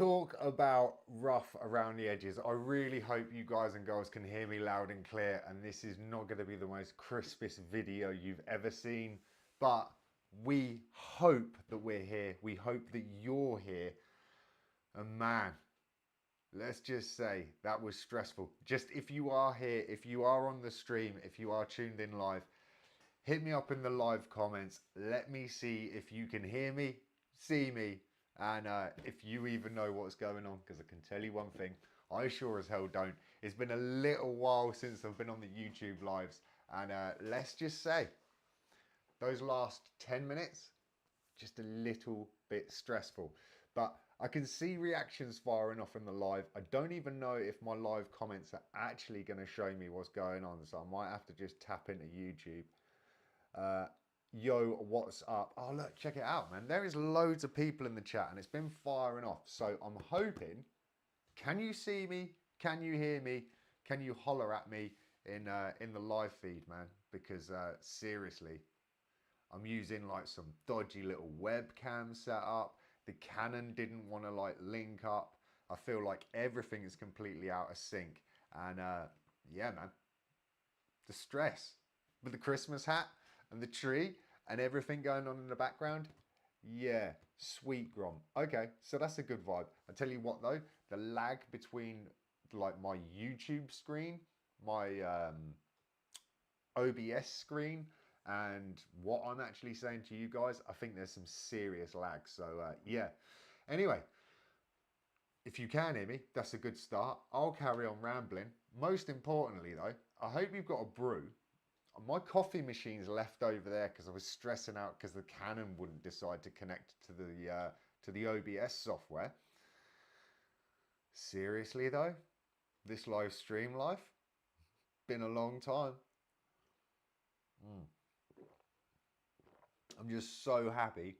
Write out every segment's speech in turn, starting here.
Talk about rough around the edges. I really hope you guys and girls can hear me loud and clear, and this is not going to be the most crispest video you've ever seen, but we hope that we're here. We hope that you're here. And man, let's just say that was stressful. Just if you are here, if you are on the stream, if you are tuned in live, hit me up in the live comments. Let me see if you can hear me, see me, and if you even know what's going on, because I can tell you one thing, I sure as hell don't. It's been a little while since I've been on the YouTube lives, and let's just say those last 10 minutes, just a little bit stressful. But I can see reactions firing off in the live. I don't even know if my live comments are actually going to show me what's going on, so I might have to just tap into YouTube. Yo, what's up? Oh, look, check it out, man. There is loads of people in the chat and it's been firing off. So I'm hoping, can you see me? Can you hear me? Can you holler at me in the live feed, man? Because seriously, I'm using like some dodgy little webcam setup. The Canon didn't want to like link up. I feel like everything is completely out of sync. And yeah, man, the stress with the Christmas hat and the tree and everything going on in the background. Yeah, sweet Grom. Okay, so that's a good vibe. I tell you what though, the lag between like my YouTube screen, my OBS screen, and what I'm actually saying to you guys, I think there's some serious lag. So yeah. Anyway, if you can hear me, that's a good start. I'll carry on rambling. Most importantly though, I hope you've got a brew. My coffee machine's left over there because I was stressing out because the Canon wouldn't decide to connect to the OBS software. Seriously though, this live stream life, been a long time. I'm just so happy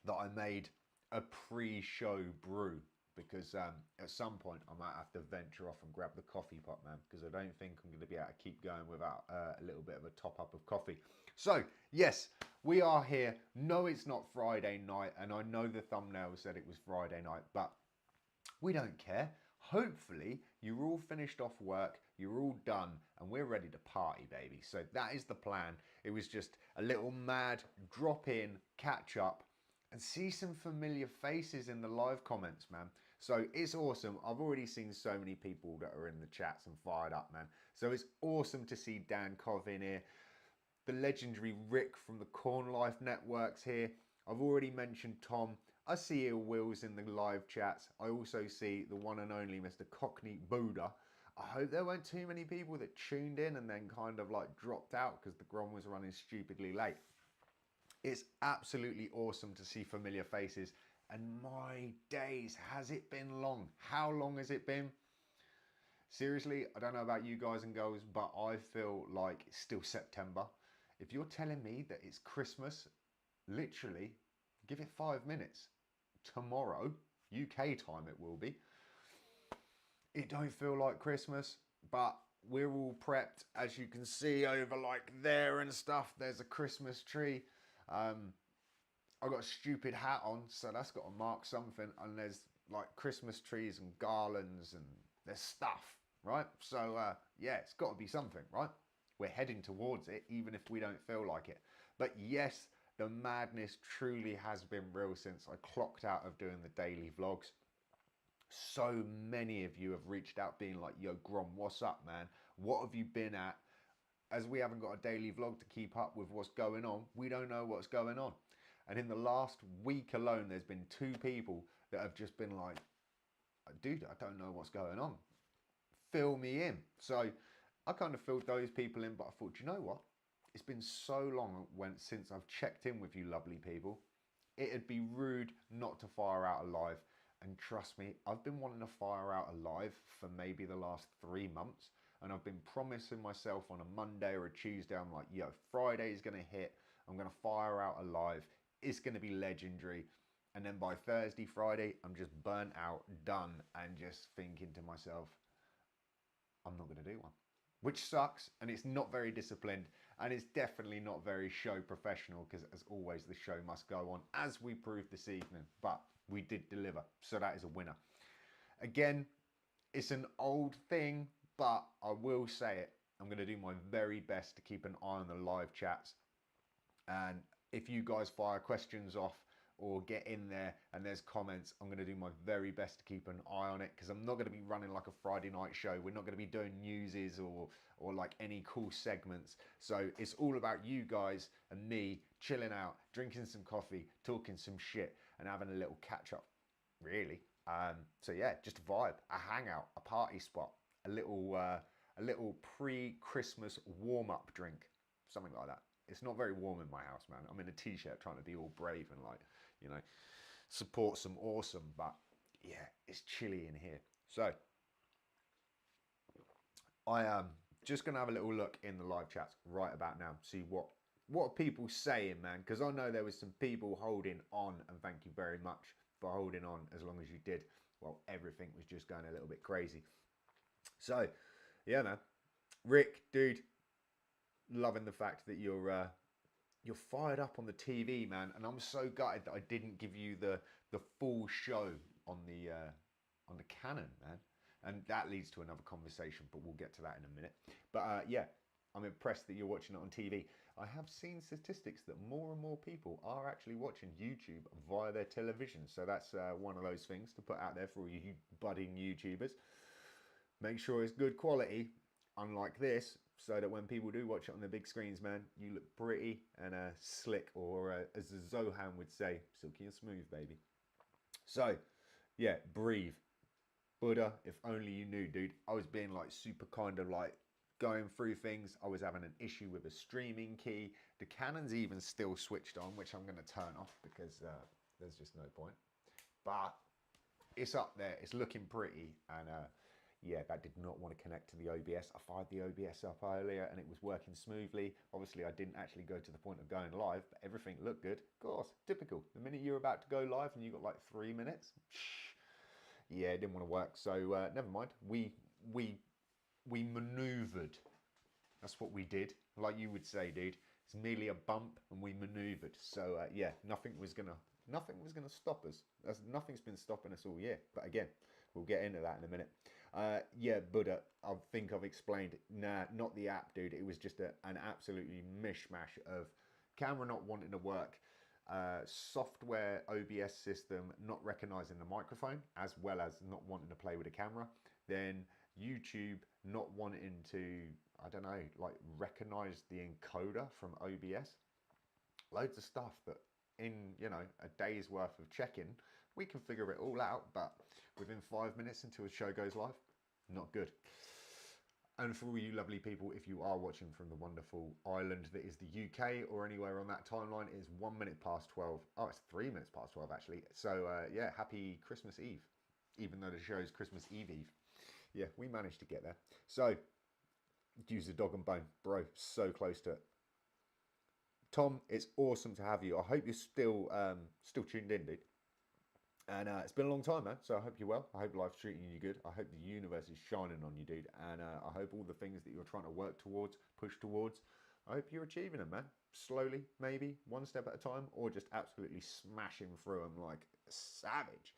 that I made a pre-show brew, because at some point I might have to venture off and grab the coffee pot, man, because I don't think I'm going to be able to keep going without a little bit of a top up of coffee. So yes, we are here. No, it's not Friday night, and I know the thumbnail said it was Friday night, but we don't care. Hopefully you're all finished off work, you're all done, and we're ready to party, baby. So that is the plan. It was just a little mad drop in, catch up, and see some familiar faces in the live comments, man. So it's awesome. I've already seen so many people that are in the chats and fired up, man. So it's awesome to see Dan Cov in here. The legendary Rick from the Corn Life Network's here. I've already mentioned Tom. I see Ill Wills in the live chats. I also see the one and only Mr. Cockney Buddha. I hope there weren't too many people that tuned in and then kind of like dropped out because the Grom was running stupidly late. It's absolutely awesome to see familiar faces. And my days, has it been long? How long has it been? Seriously, I don't know about you guys and girls, but I feel like it's still September. If you're telling me that it's Christmas, literally, give it 5 minutes. Tomorrow, UK time it will be. It don't feel like Christmas, but we're all prepped. As you can see over like there and stuff, there's a Christmas tree. I got a stupid hat on, so that's got to mark something. And there's like Christmas trees and garlands and there's stuff, right? So yeah, it's got to be something, right? We're heading towards it, even if we don't feel like it. But yes, the madness truly has been real since I clocked out of doing the daily vlogs. So many of you have reached out being like, yo, Grom, what's up, man? What have you been at? As we haven't got a daily vlog to keep up with what's going on, we don't know what's going on. And in the last week alone, there's been 2 people that have just been like, dude, I don't know what's going on. Fill me in. So I kind of filled those people in, but I thought, you know what? It's been so long since I've checked in with you lovely people. It'd be rude not to fire out a live. And trust me, I've been wanting to fire out a live for maybe the last 3 months. And I've been promising myself on a Monday or a Tuesday, I'm like, yo, Friday's going to hit. I'm going to fire out a live. It's going to be legendary. And then by Thursday, Friday, I'm just burnt out, done, and just thinking to myself, I'm not going to do one. Which sucks, and it's not very disciplined, and it's definitely not very show professional, because as always, the show must go on, as we proved this evening. But we did deliver. So that is a winner. Again, it's an old thing, but I will say it. I'm going to do my very best to keep an eye on the live chats. And if you guys fire questions off or get in there and there's comments, I'm going to do my very best to keep an eye on it, because I'm not going to be running like a Friday night show. We're not going to be doing newses or like any cool segments. So it's all about you guys and me chilling out, drinking some coffee, talking some shit, and having a little catch up, really. So yeah, just a vibe, a hangout, a party spot, a little pre-Christmas warm-up drink, something like that. It's not very warm in my house, man. I'm in a t-shirt trying to be all brave and like, you know, support some awesome, but yeah, it's chilly in here. So I am just gonna have a little look in the live chats right about now, see what are people saying, man, because I know there was some people holding on, and thank you very much for holding on as long as you did. Well, everything was just going a little bit crazy. So yeah, man, Rick, dude, loving the fact that you're fired up on the TV, man, and I'm so gutted that I didn't give you the full show on the Canon, man. And that leads to another conversation, but we'll get to that in a minute. But yeah, I'm impressed that you're watching it on TV. I have seen statistics that more and more people are actually watching YouTube via their television. So that's one of those things to put out there for you budding YouTubers. Make sure it's good quality, unlike this, so that when people do watch it on the big screens, man, you look pretty and slick, or as Zohan would say, silky and smooth, baby. So yeah, breathe. Buddha, if only you knew, dude. I was being like super kind of like going through things. I was having an issue with a streaming key. The Canon's even still switched on, which I'm going to turn off because there's just no point. But it's up there. It's looking pretty. And yeah, that did not want to connect to the OBS. I fired the OBS up earlier and it was working smoothly. Obviously, I didn't actually go to the point of going live, but everything looked good. Of course, typical. The minute you're about to go live and you got like 3 minutes, yeah, it didn't want to work. So never mind. We maneuvered. That's what we did. Like you would say, dude. It's merely a bump, and we maneuvered. So yeah, nothing was gonna stop us. Nothing's been stopping us all year. But again, we'll get into that in a minute. Yeah, Buddha, I think I've explained. Nah, not the app, dude. It was just an absolutely mishmash of camera not wanting to work. Software OBS system not recognizing the microphone, as well as not wanting to play with the camera. Then YouTube not wanting to, I don't know, like recognize the encoder from OBS. Loads of stuff that in, you know, a day's worth of checking, we can figure it all out, but within 5 minutes until the show goes live, not good. And for all you lovely people, if you are watching from the wonderful island that is the UK or anywhere on that timeline, it is 1 minute past 12. Oh, it's 3 minutes past 12 actually. So yeah, happy Christmas Eve, even though the show is Christmas Eve Eve. Yeah, we managed to get there. So, use the dog and bone, bro, so close to it. Tom, it's awesome to have you. I hope you're still tuned in, dude. And it's been a long time, man. So I hope you're well. I hope life's treating you good. I hope the universe is shining on you, dude. And I hope all the things that you're trying to work towards, push towards, I hope you're achieving them, man. Slowly, maybe, one step at a time, or just absolutely smashing through them like a savage.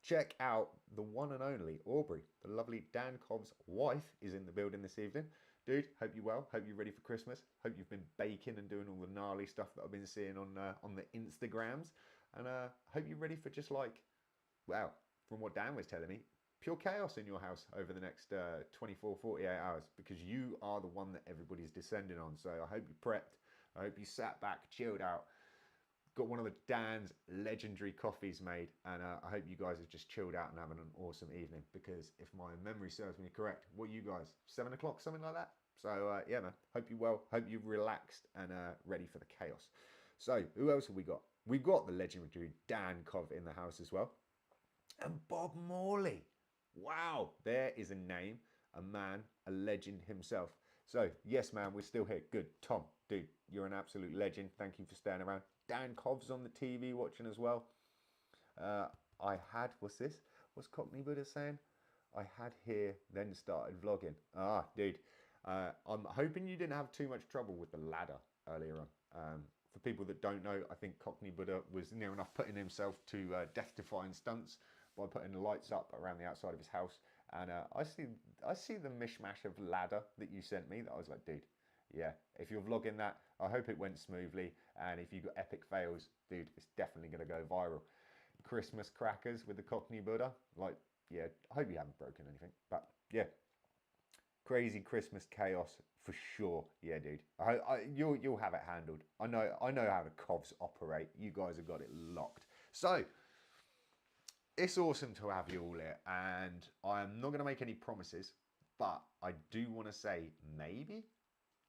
Check out the one and only Aubrey, the lovely Dan Cobb's wife, is in the building this evening. Dude, hope you're well. Hope you're ready for Christmas. Hope you've been baking and doing all the gnarly stuff that I've been seeing on the Instagrams. And hope you're ready for just like, wow, from what Dan was telling me, pure chaos in your house over the next 24, 48 hours, because you are the one that everybody's descending on. So I hope you prepped. I hope you sat back, chilled out, got one of the Dan's legendary coffees made, and I hope you guys have just chilled out and having an awesome evening, because if my memory serves me correct, what are you guys, 7 o'clock, something like that? So yeah, man, hope you're well, hope you're relaxed and ready for the chaos. So who else have we got? We've got the legendary Dan Cov in the house as well. And Bob Morley. Wow, there is a name, a man, a legend himself. So, yes, man, we're still here. Good. Tom, dude, you're an absolute legend. Thank you for staying around. Dan Cov's on the TV watching as well. What's this? What's Cockney Buddha saying? I had here, then started vlogging. Ah, dude, I'm hoping you didn't have too much trouble with the ladder earlier on. For people that don't know, I think Cockney Buddha was near enough putting himself to death-defying stunts by putting the lights up around the outside of his house. And I see the mishmash of ladder that you sent me. That I was like, dude, yeah. If you're vlogging that, I hope it went smoothly. And if you got epic fails, dude, it's definitely going to go viral. Christmas crackers with the Cockney Buddha, like, yeah. I hope you haven't broken anything, but yeah. Crazy Christmas chaos for sure. Yeah, dude. You'll have it handled. I know how the covs operate. You guys have got it locked. So it's awesome to have you all here, and I'm not going to make any promises, but I do want to say maybe.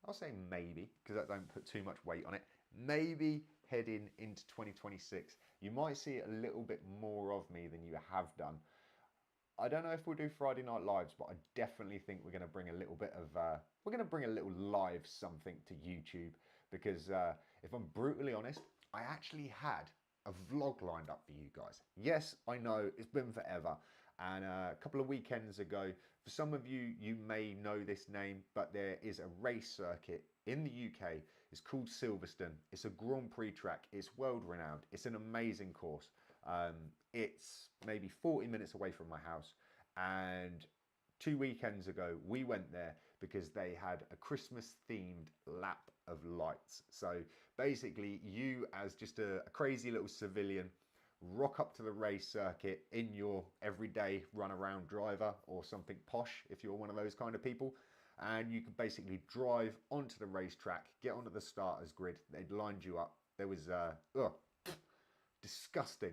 I'll say maybe because I don't put too much weight on it. Maybe heading into 2026, you might see a little bit more of me than you have done. I don't know if we'll do Friday Night Lives, but I definitely think we're going to bring a little bit of, we're going to bring a little live something to YouTube because if I'm brutally honest, I actually had a vlog lined up for you guys. Yes, I know it's been forever. And a couple of weekends ago, for some of you, you may know this name, but there is a race circuit in the UK. It's called Silverstone. It's a Grand Prix track. It's world renowned. It's an amazing course. It's maybe 40 minutes away from my house, and 2 weekends ago we went there because they had a Christmas themed lap of lights. So basically you, as just a crazy little civilian, rock up to the race circuit in your everyday run around driver or something posh if you're one of those kind of people, and you could basically drive onto the racetrack, get onto the starters grid. They'd lined you up. There was disgusting.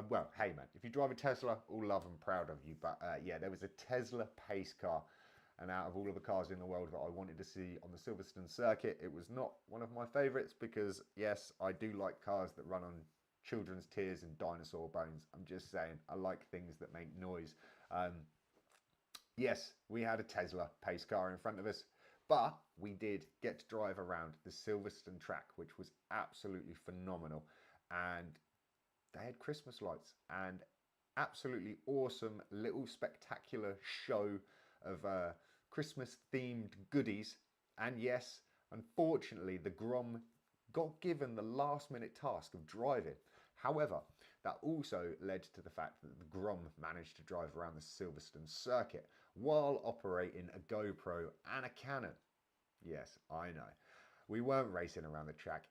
Well, hey man, if you drive a Tesla, all love and proud of you. But yeah, there was a Tesla pace car, and out of all of the cars in the world that I wanted to see on the Silverstone circuit, it was not one of my favourites because yes, I do like cars that run on children's tears and dinosaur bones. I'm just saying, I like things that make noise. Yes, we had a Tesla pace car in front of us, but we did get to drive around the Silverstone track, which was absolutely phenomenal. And they had Christmas lights and absolutely awesome little spectacular show of Christmas themed goodies. And yes, unfortunately, the Grom got given the last minute task of driving. However, that also led to the fact that the Grom managed to drive around the Silverstone circuit while operating a GoPro and a Canon. Yes, I know. We weren't racing around the track.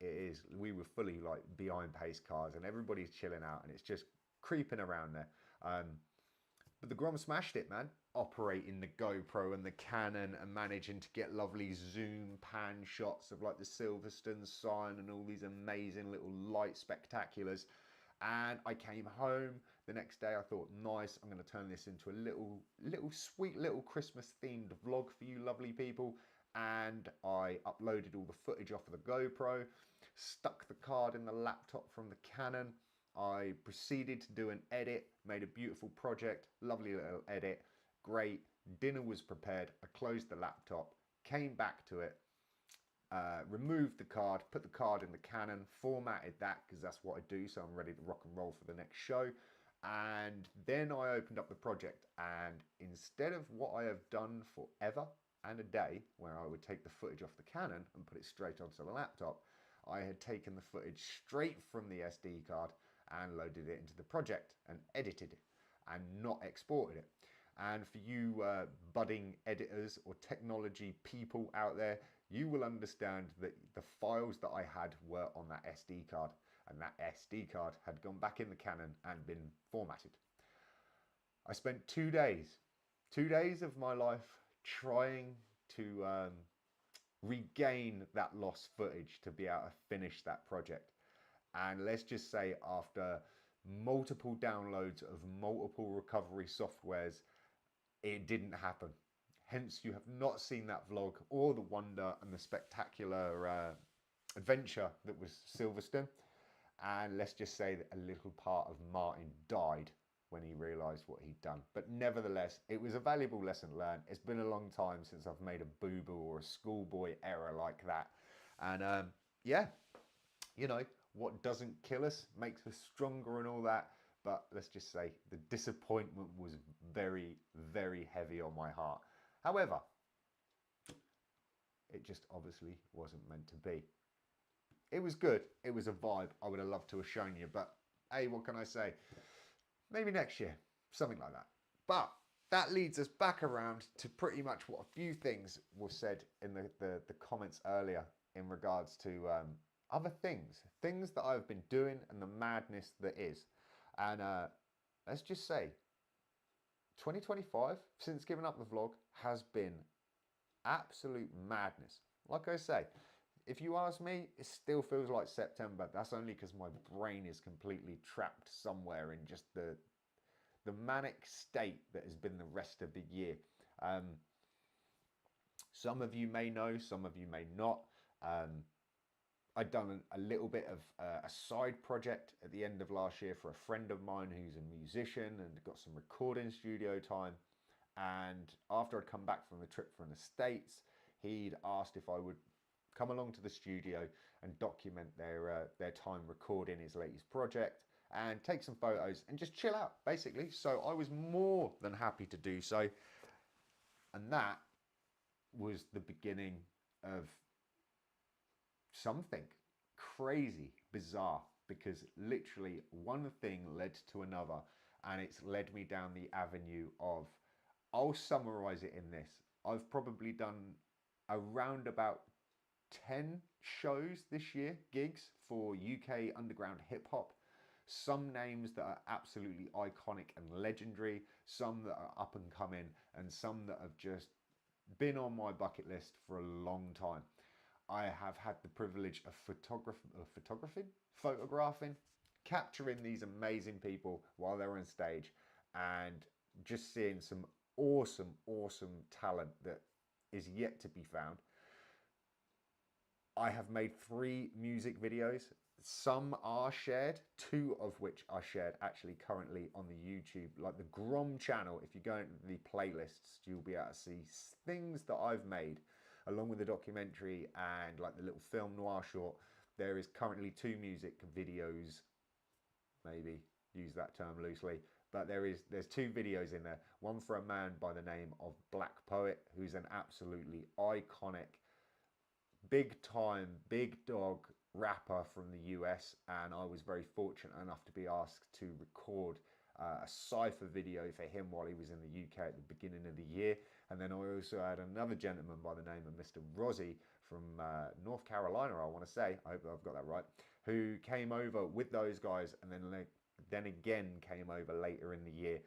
We were fully like behind pace cars, and everybody's chilling out, and it's just creeping around there. But the Grom smashed it, man. Operating the GoPro and the Canon and managing to get lovely zoom pan shots of like the Silverstone sign and all these amazing little light spectaculars. And I came home the next day. I thought, nice, I'm going to turn this into a little sweet little Christmas themed vlog for you lovely people. And I uploaded all the footage off of the GoPro, stuck the card in the laptop from the Canon. I proceeded to do an edit, made a beautiful project, lovely little edit, great. Dinner was prepared. I closed the laptop, came back to it, removed the card, put the card in the Canon, formatted that because that's what I do, so I'm ready to rock and roll for the next show. And then I opened up the project, and instead of what I have done forever and a day, where I would take the footage off the Canon and put it straight onto the laptop, I had taken the footage straight from the SD card and loaded it into the project and edited it and not exported it. And for you budding editors or technology people out there, you will understand that the files that I had were on that SD card, and that SD card had gone back in the Canon and been formatted. I spent 2 days of my life trying to regain that lost footage to be able to finish that project. And let's just say after multiple downloads of multiple recovery softwares, it didn't happen. Hence, you have not seen that vlog or the wonder and the spectacular adventure that was Silverstone. And let's just say that a little part of Martin died when he realised what he'd done. But nevertheless, it was a valuable lesson learned. It's been a long time since I've made a boo-boo or a schoolboy error like that. And yeah, you know, what doesn't kill us makes us stronger and all that. But let's just say the disappointment was very, very heavy on my heart. However, it just obviously wasn't meant to be. it was good. It was a vibe. I would have loved to have shown you, but hey, what can I say? Maybe next year, something like that. But that leads us back around to pretty much what a few things were said in the comments earlier in regards to other things that I've been doing and the madness that is. And let's just say 2025, since giving up the vlog, has been absolute madness. Like I say, if you ask me, it still feels like September. That's only because my brain is completely trapped somewhere in just the manic state that has been the rest of the year. Some of you may know, some of you may not. I'd done a little bit of a side project at the end of last year for a friend of mine who's a musician and got some recording studio time. And after I'd come back from the trip from the States, he'd asked if I would come along to the studio and document their time recording his latest project and take some photos and just chill out, basically. So I was more than happy to do so. And that was the beginning of something crazy, bizarre, because literally one thing led to another, and it's led me down the avenue of, I'll summarize it in this. I've probably done around about 10 shows this year, gigs for UK underground hip hop. Some names that are absolutely iconic and legendary, some that are up and coming, and some that have just been on my bucket list for a long time. I have had the privilege of photographing, capturing these amazing people while they're on stage, and just seeing some awesome talent that is yet to be found. I have made 3 music videos. Some are shared, 2 of which are shared actually currently on the YouTube, like the Grom channel. If you go into the playlists, you'll be able to see things that I've made along with the documentary and like the little film noir short. There is currently 2 music videos, maybe use that term loosely, but there's 2 videos in there. One for a man by the name of Black Poet, who's an absolutely iconic, big time, big dog rapper from the US, and I was very fortunate enough to be asked to record a cypher video for him while he was in the UK at the beginning of the year. And then I also had another gentleman by the name of Mr. Rozzy from North Carolina, I want to say, I hope I've got that right, who came over with those guys, and then again came over later in the year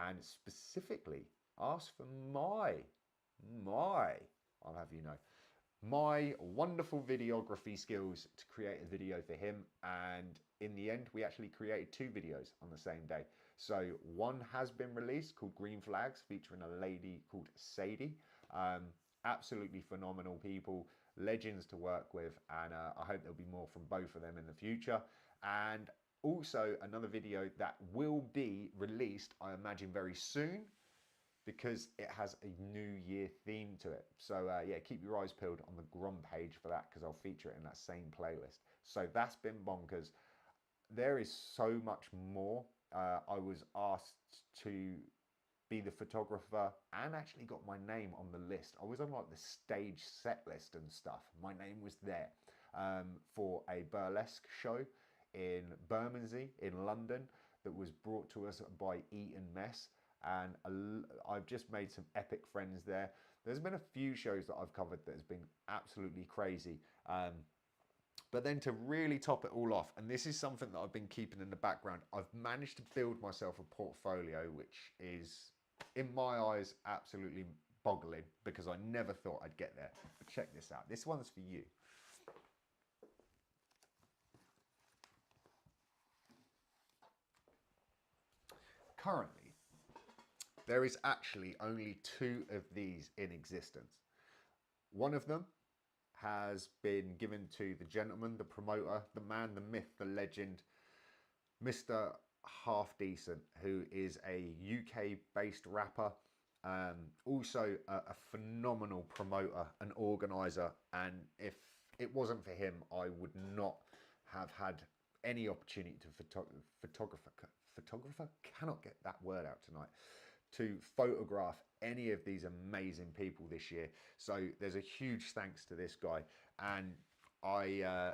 and specifically asked for I'll have you know, my wonderful videography skills to create a video for him. And in the end, we actually created 2 videos on the same day. So one has been released called Green Flags, featuring a lady called Sadie. Absolutely phenomenal people, legends to work with, and I hope there'll be more from both of them in the future. And also another video that will be released, I imagine, very soon, because it has a New Year theme to it. So yeah, keep your eyes peeled on the Grom page for that, because I'll feature it in that same playlist. So that's been bonkers. There is so much more. I was asked to be the photographer and actually got my name on the list. I was on like the stage set list and stuff. My name was there for a burlesque show in Bermondsey in London that was brought to us by Eton Mess. And I've just made some epic friends there. There's been a few shows that I've covered that has been absolutely crazy. But then to really top it all off, and this is something that I've been keeping in the background, I've managed to build myself a portfolio which is, in my eyes, absolutely boggling, because I never thought I'd get there. But check this out. This one's for you. Currently, there is actually only 2 of these in existence. One of them has been given to the gentleman, the promoter, the man, the myth, the legend, Mr. Half Decent, who is a UK-based rapper, also a phenomenal promoter and organizer. And if it wasn't for him, I would not have had any opportunity to photographer, cannot get that word out tonight, to photograph any of these amazing people this year. So there's a huge thanks to this guy. And I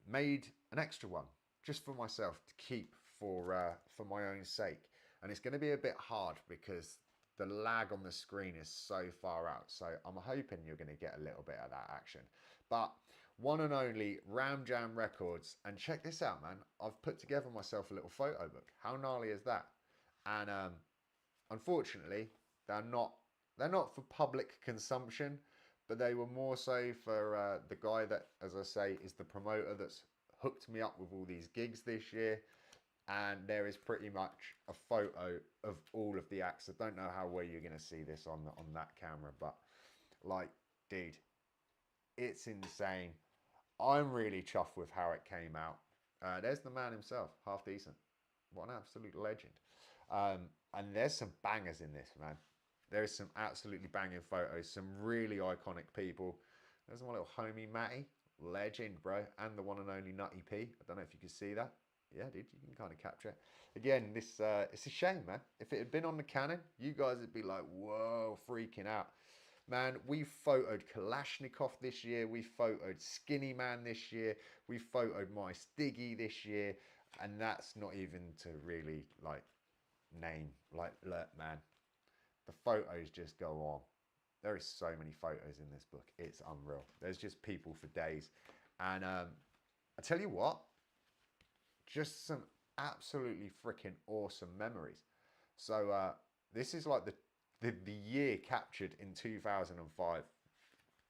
made an extra one just for myself to keep for my own sake. And it's going to be a bit hard because the lag on the screen is so far out. So I'm hoping you're going to get a little bit of that action. But one and only Ram Jam Records. And check this out, man. I've put together myself a little photo book. How gnarly is that? And unfortunately, they're not for public consumption, but they were more so for the guy that, as I say, is the promoter that's hooked me up with all these gigs this year. And there is pretty much a photo of all of the acts. I don't know how well you're going to see this on that camera, but like, dude, it's insane. I'm really chuffed with how it came out. There's the man himself, Half Decent. What an absolute legend. And there's some bangers in this, man. There's some absolutely banging photos, some really iconic people. There's my little homie Matty, legend, bro, and the one and only Nutty P. I don't know if you can see that. Yeah, dude, you can kind of capture it. Again, this it's a shame, man. If it had been on the Canon, you guys would be like, whoa, freaking out. Man, we photoed Kalashnikov this year. We photoed Skinny Man this year. We photoed My Stiggy this year. And that's not even to really, like, name. Like, look, man, the photos just go on. There is so many photos in this book. It's unreal. There's just people for days. And I tell you what, just some absolutely freaking awesome memories. So this is like the year captured in 2005.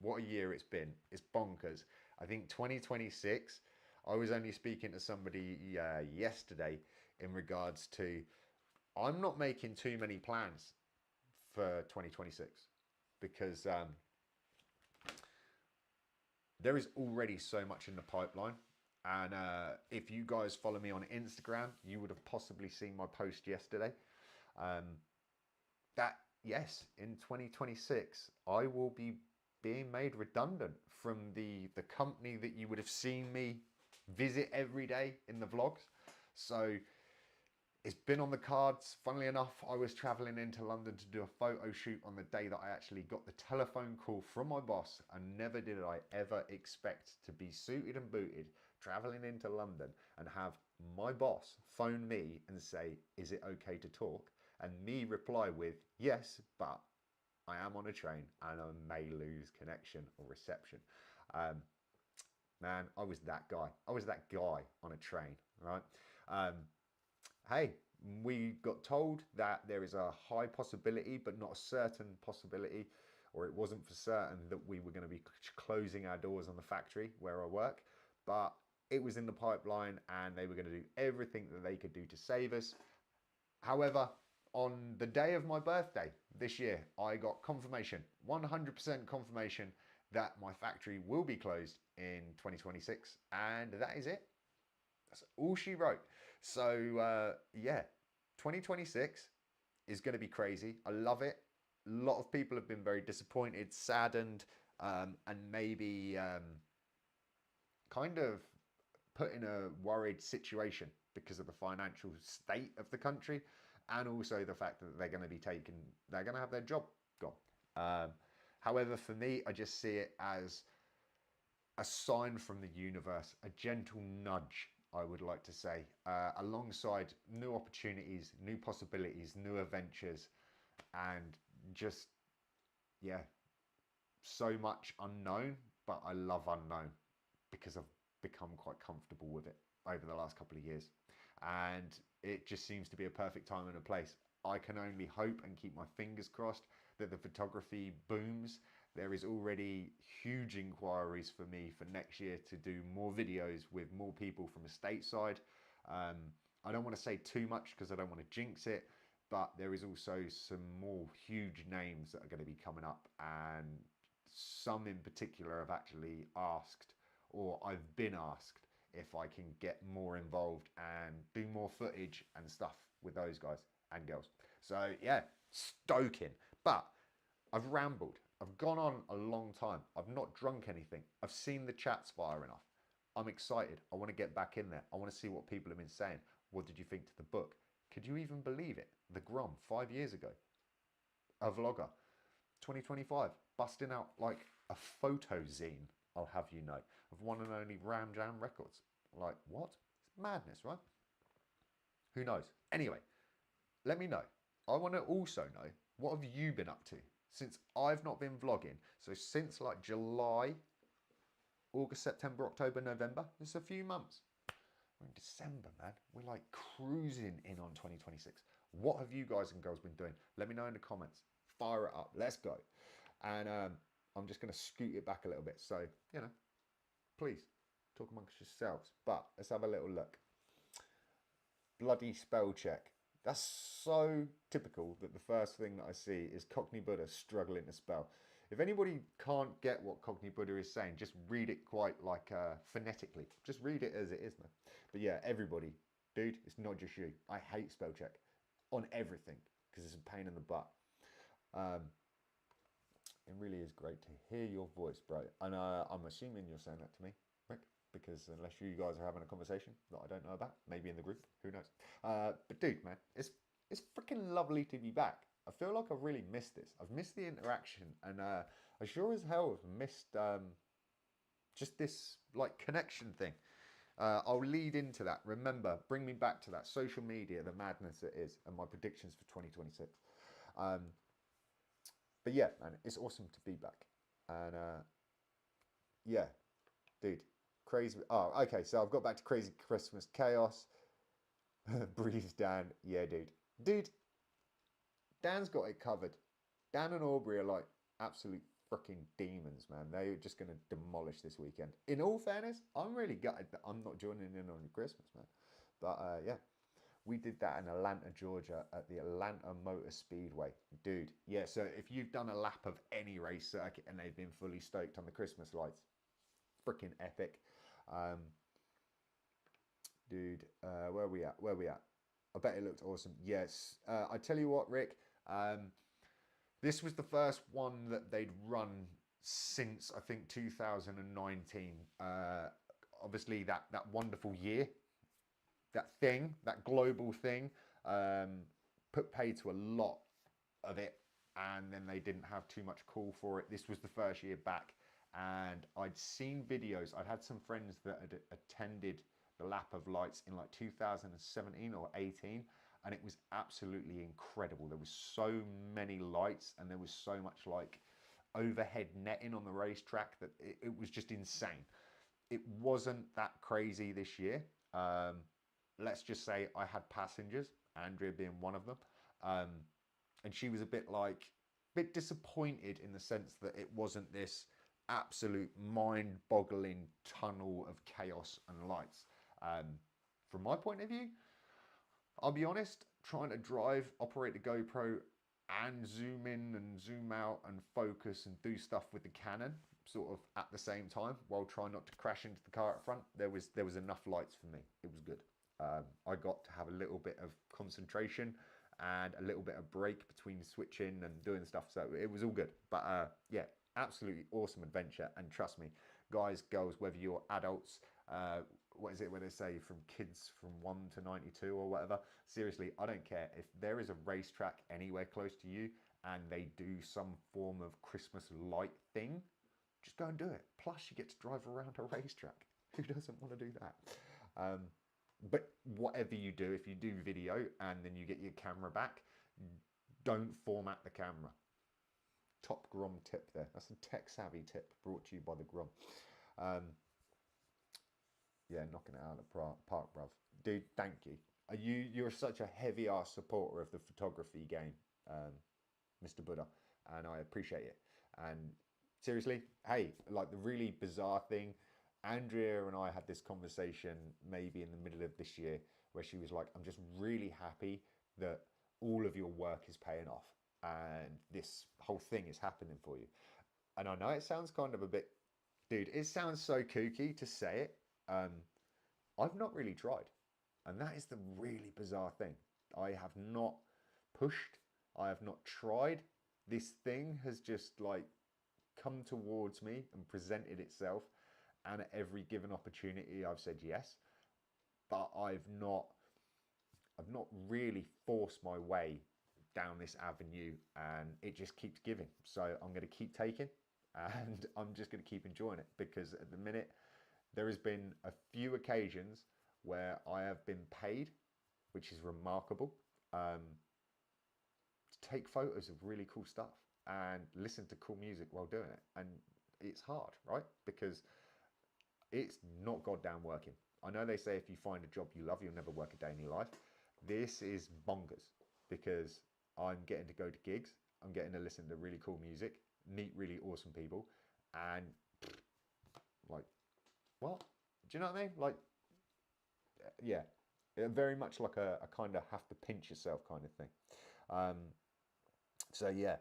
What a year it's been. It's bonkers. I think 2026, I was only speaking to somebody yesterday in regards to, I'm not making too many plans for 2026 because there is already so much in the pipeline. And if you guys follow me on Instagram, you would have possibly seen my post yesterday. That, yes, in 2026, I will be being made redundant from the company that you would have seen me visit every day in the vlogs. So it's been on the cards. Funnily enough, I was traveling into London to do a photo shoot on the day that I actually got the telephone call from my boss, and never did I ever expect to be suited and booted traveling into London and have my boss phone me and say, is it okay to talk? And me reply with, yes, but I am on a train and I may lose connection or reception. Man, I was that guy. I was that guy on a train, right? Hey, we got told that there is a high possibility, but not a certain possibility, or it wasn't for certain that we were going to be closing our doors on the factory where I work. But it was in the pipeline and they were going to do everything that they could do to save us. However, on the day of my birthday this year, I got confirmation, 100% confirmation, that my factory will be closed in 2026. And that is it. That's all she wrote. So, yeah, 2026 is going to be crazy. I love it. A lot of people have been very disappointed, saddened, and maybe kind of put in a worried situation because of the financial state of the country, and also the fact that they're going to have their job gone. However, for me, I just see it as a sign from the universe, a gentle nudge, I would like to say, alongside new opportunities, new possibilities, new adventures, and just, yeah, so much unknown, but I love unknown because I've become quite comfortable with it over the last couple of years. And it just seems to be a perfect time and a place. I can only hope and keep my fingers crossed that the photography booms. There is already huge inquiries for me for next year to do more videos with more people from the stateside. I don't want to say too much because I don't want to jinx it, but there is also some more huge names that are going to be coming up, and some in particular have actually asked, or I've been asked, if I can get more involved and do more footage and stuff with those guys and girls. So yeah, stoking. But I've rambled. I've gone on a long time. I've not drunk anything. I've seen the chats fire enough. I'm excited. I want to get back in there. I want to see what people have been saying. What did you think to the book? Could you even believe it? The Grom, 5 years ago. A vlogger. 2025. Busting out like a photo zine, I'll have you know. of one and only Ram Jam Records. Like, what? It's madness, right? Who knows? Anyway, let me know. I want to also know, what have you been up to since I've not been vlogging? So since like July, August, September, October, November, it's a few months. We're in December, man. We're like cruising in on 2026. What have you guys and girls been doing? Let me know in the comments. Fire it up. Let's go. And I'm just going to scoot it back a little bit. So, you know, please talk amongst yourselves. But let's have a little look. Bloody spell check. That's so typical that the first thing that I see is Cockney Buddha struggling to spell. If anybody can't get what Cockney Buddha is saying, just read it quite like phonetically. Just read it as it is, man. But yeah, everybody, dude, it's not just you. I hate spell check on everything because it's a pain in the butt. It really is great to hear your voice, bro. And I'm assuming you're saying that to me, Rick, because unless you guys are having a conversation that I don't know about, maybe in the group, who knows? But dude, man, it's freaking lovely to be back. I feel like I've really missed this. I've missed the interaction, and I sure as hell have missed just this like connection thing. I'll lead into that. Remember, bring me back to that social media, the madness it is, and my predictions for 2026. But yeah, man, it's awesome to be back. And yeah, dude, crazy. Oh, okay, so I've got back to crazy Christmas chaos. Breeze Dan, yeah, dude, Dan's got it covered. Dan and Aubrey are like absolute freaking demons, man. They're just going to demolish this weekend. In all fairness, I'm really gutted that I'm not joining in on Christmas, man. But yeah, we did that in Atlanta, Georgia at the Atlanta Motor Speedway. Dude, yeah, so if you've done a lap of any race circuit and they've been fully stoked on the Christmas lights, freaking epic. Dude, where are we at? I bet it looked awesome. Yes, I tell you what, Rick, this was the first one that they'd run since, I think, 2019. Obviously, that wonderful year, that global thing, put pay to a lot of it, and then they didn't have too much call for it. This was the first year back, and I'd seen videos. I'd had some friends that had attended the Lap of Lights in like 2017 or 18, and it was absolutely incredible. There was so many lights, and there was so much like overhead netting on the racetrack that it was just insane. It wasn't that crazy this year. Let's just say I had passengers, Andrea being one of them, and she was a bit disappointed in the sense that it wasn't this absolute mind-boggling tunnel of chaos and lights. From my point of view, I'll be honest, trying to operate the GoPro and zoom in and zoom out and focus and do stuff with the Canon sort of at the same time while trying not to crash into the car up front, there was enough lights for me. It was good. I got to have a little bit of concentration and a little bit of break between switching and doing stuff, so it was all good. But yeah, absolutely awesome adventure. And trust me, guys, girls, whether you're adults, what is it where they say from kids from 1 to 92 or whatever, seriously, I don't care. If there is a racetrack anywhere close to you and they do some form of Christmas light thing, just go and do it. Plus you get to drive around a racetrack. Who doesn't want to do that? But whatever you do, if you do video and then you get your camera back, don't format the camera. Top Grom tip there. That's a tech savvy tip brought to you by the Grom. Yeah, knocking it out of the park, bruv. Dude, thank you. You're such a heavy ass supporter of the photography game, Mr. Buddha, and I appreciate it. And seriously, hey, like the really bizarre thing, Andrea and I had this conversation maybe in the middle of this year where she was like, I'm just really happy that all of your work is paying off and this whole thing is happening for you. And I know it sounds kind of a bit, dude, it sounds so kooky to say it. I've not really tried. And that is the really bizarre thing. I have not pushed. I have not tried. This thing has just like come towards me and presented itself. And at every given opportunity, I've said yes. But I've not really forced my way down this avenue, and it just keeps giving. So I'm going to keep taking, and I'm just going to keep enjoying it, because at the minute, there has been a few occasions where I have been paid, which is remarkable, to take photos of really cool stuff and listen to cool music while doing it. And it's hard, right? Because it's not goddamn working. I know they say if you find a job you love, you'll never work a day in your life. This is bonkers because I'm getting to go to gigs, I'm getting to listen to really cool music, meet really awesome people, and like, what? Do you know what I mean? Like, yeah, very much like a kind of have to pinch yourself kind of thing. So yeah,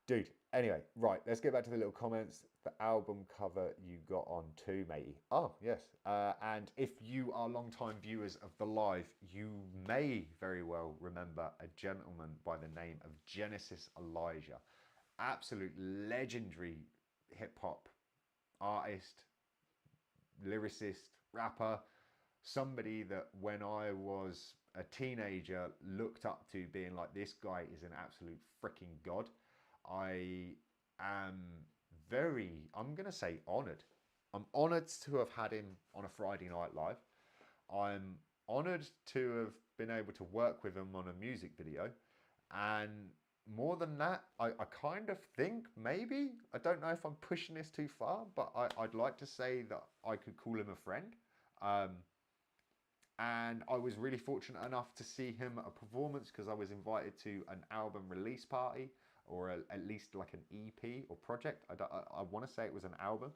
dude. Anyway, right, let's get back to the little comments. The album cover you got on too, matey. Oh, yes. And if you are long-time viewers of the live, you may very well remember a gentleman by the name of Genesis Elijah. Absolute legendary hip-hop artist, lyricist, rapper. Somebody that when I was a teenager looked up to, being like, this guy is an absolute freaking god. I am I'm going to say honoured. I'm honoured to have had him on a Friday Night Live. I'm honoured to have been able to work with him on a music video. And more than that, I kind of think maybe, I don't know if I'm pushing this too far, but I'd like to say that I could call him a friend. And I was really fortunate enough to see him at a performance because I was invited to an album release party, or at least like an EP or project. I want to say it was an album.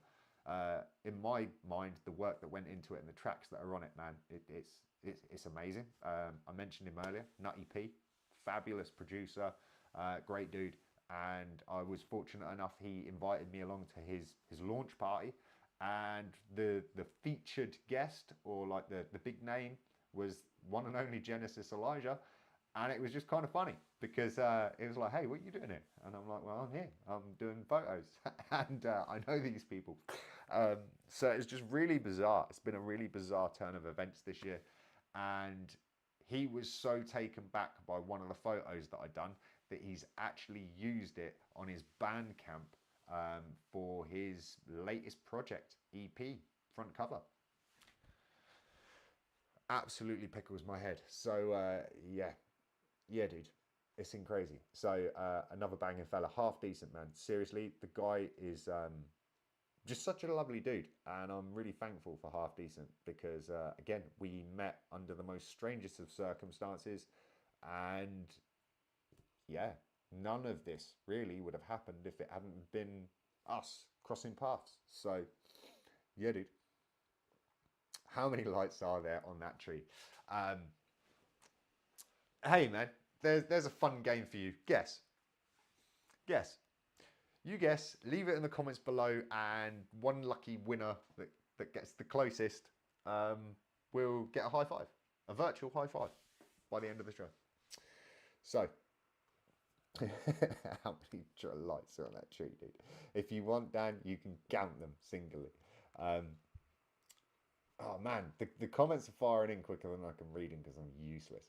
In my mind, the work that went into it and the tracks that are on it, man, it's amazing. I mentioned him earlier, Nutty P, fabulous producer, great dude. And I was fortunate enough, he invited me along to his launch party. And the featured guest, or like the big name, was one and only Genesis Elijah. And it was just kind of funny because it was like, hey, what are you doing here? And I'm like, well, I'm here. I'm doing photos. And I know these people. So it's just really bizarre. It's been a really bizarre turn of events this year. And he was so taken back by one of the photos that I'd done that he's actually used it on his Bandcamp for his latest project, EP, front cover. Absolutely pickles my head. So yeah, dude, it's crazy. So another banging fella, half decent, man. Seriously, the guy is just such a lovely dude, and I'm really thankful for Half Decent because again, we met under the most strangest of circumstances, and yeah, none of this really would have happened if it hadn't been us crossing paths. So yeah, dude. How many lights are there on that tree? Hey, man, there's a fun game for you. Guess. You guess. Leave it in the comments below, and one lucky winner that gets the closest will get a high five, a virtual high five, by the end of the show. So, how many lights are on that tree, dude? If you want, Dan, you can count them singly. Oh man, the comments are firing in quicker than I can read them because I'm useless.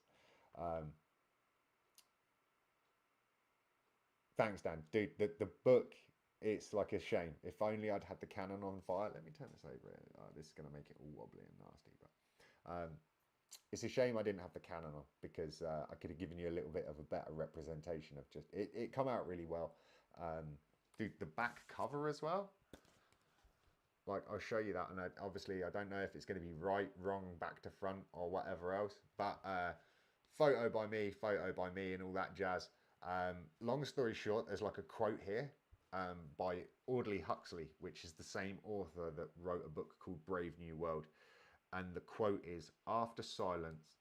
Thanks, Dan. Dude, the book, it's like a shame. If only I'd had the Canon on fire. Let me turn this over. This is going to make it all wobbly and nasty. But it's a shame I didn't have the Canon on because I could have given you a little bit of a better representation of just... It come out really well. Dude, the back cover as well. Like, I'll show you that, and obviously I don't know if it's going to be right, wrong, back to front, or whatever else, but photo by me, and all that jazz. Long story short, there's like a quote here by Audley Huxley, which is the same author that wrote a book called Brave New World, and the quote is, "After silence,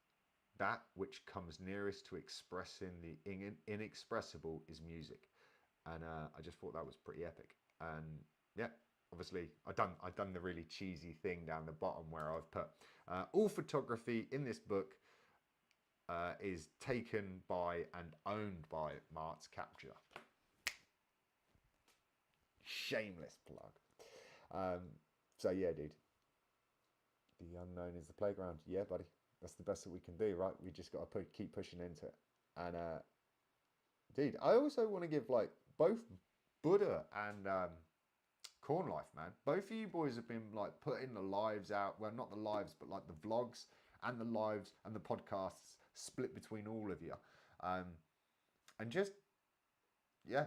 that which comes nearest to expressing the inexpressible is music." And I just thought that was pretty epic, and yeah. Obviously, I've done the really cheesy thing down the bottom where I've put all photography in this book is taken by and owned by Mart's Capture. Shameless plug. So yeah, dude. The unknown is the playground. Yeah, buddy. That's the best that we can do, right? We just got to keep pushing into it. And dude, I also want to give like both Buddha and Corn Life, man. Both of you boys have been like putting the lives out. Well, not the lives, but like the vlogs and the lives and the podcasts split between all of you. And just, yeah,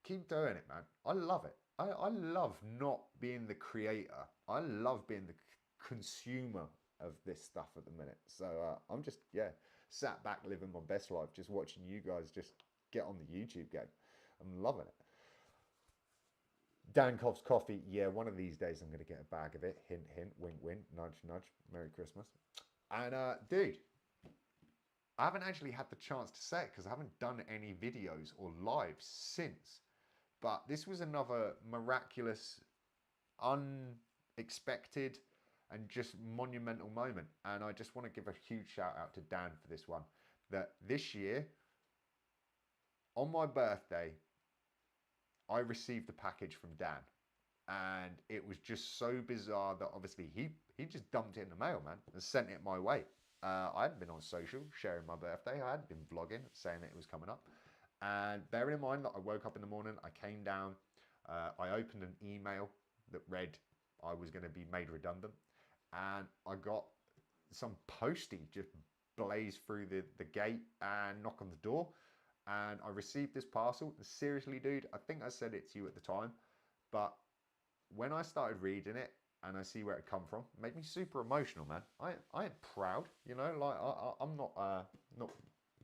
keep doing it, man. I love it. I love not being the creator. I love being the consumer of this stuff at the minute. So I'm just, yeah, sat back living my best life, just watching you guys just get on the YouTube game. I'm loving it. Dan Cobb's coffee. Yeah, one of these days I'm going to get a bag of it. Hint, hint, wink, wink, nudge, nudge. Merry Christmas. And dude, I haven't actually had the chance to say it because I haven't done any videos or lives since. But this was another miraculous, unexpected, and just monumental moment. And I just want to give a huge shout out to Dan for this one. That this year, on my birthday, I received a package from Dan. And it was just so bizarre that obviously he just dumped it in the mail, man, and sent it my way. I hadn't been on social sharing my birthday. I hadn't been vlogging saying that it was coming up. And bearing in mind that I woke up in the morning, I came down, I opened an email that read I was going to be made redundant. And I got some postie just blaze through the gate and knock on the door. And I received this parcel. And seriously, dude, I think I said it to you at the time. But when I started reading it and I see where it come from, it made me super emotional, man. I ain't proud, you know, like I'm not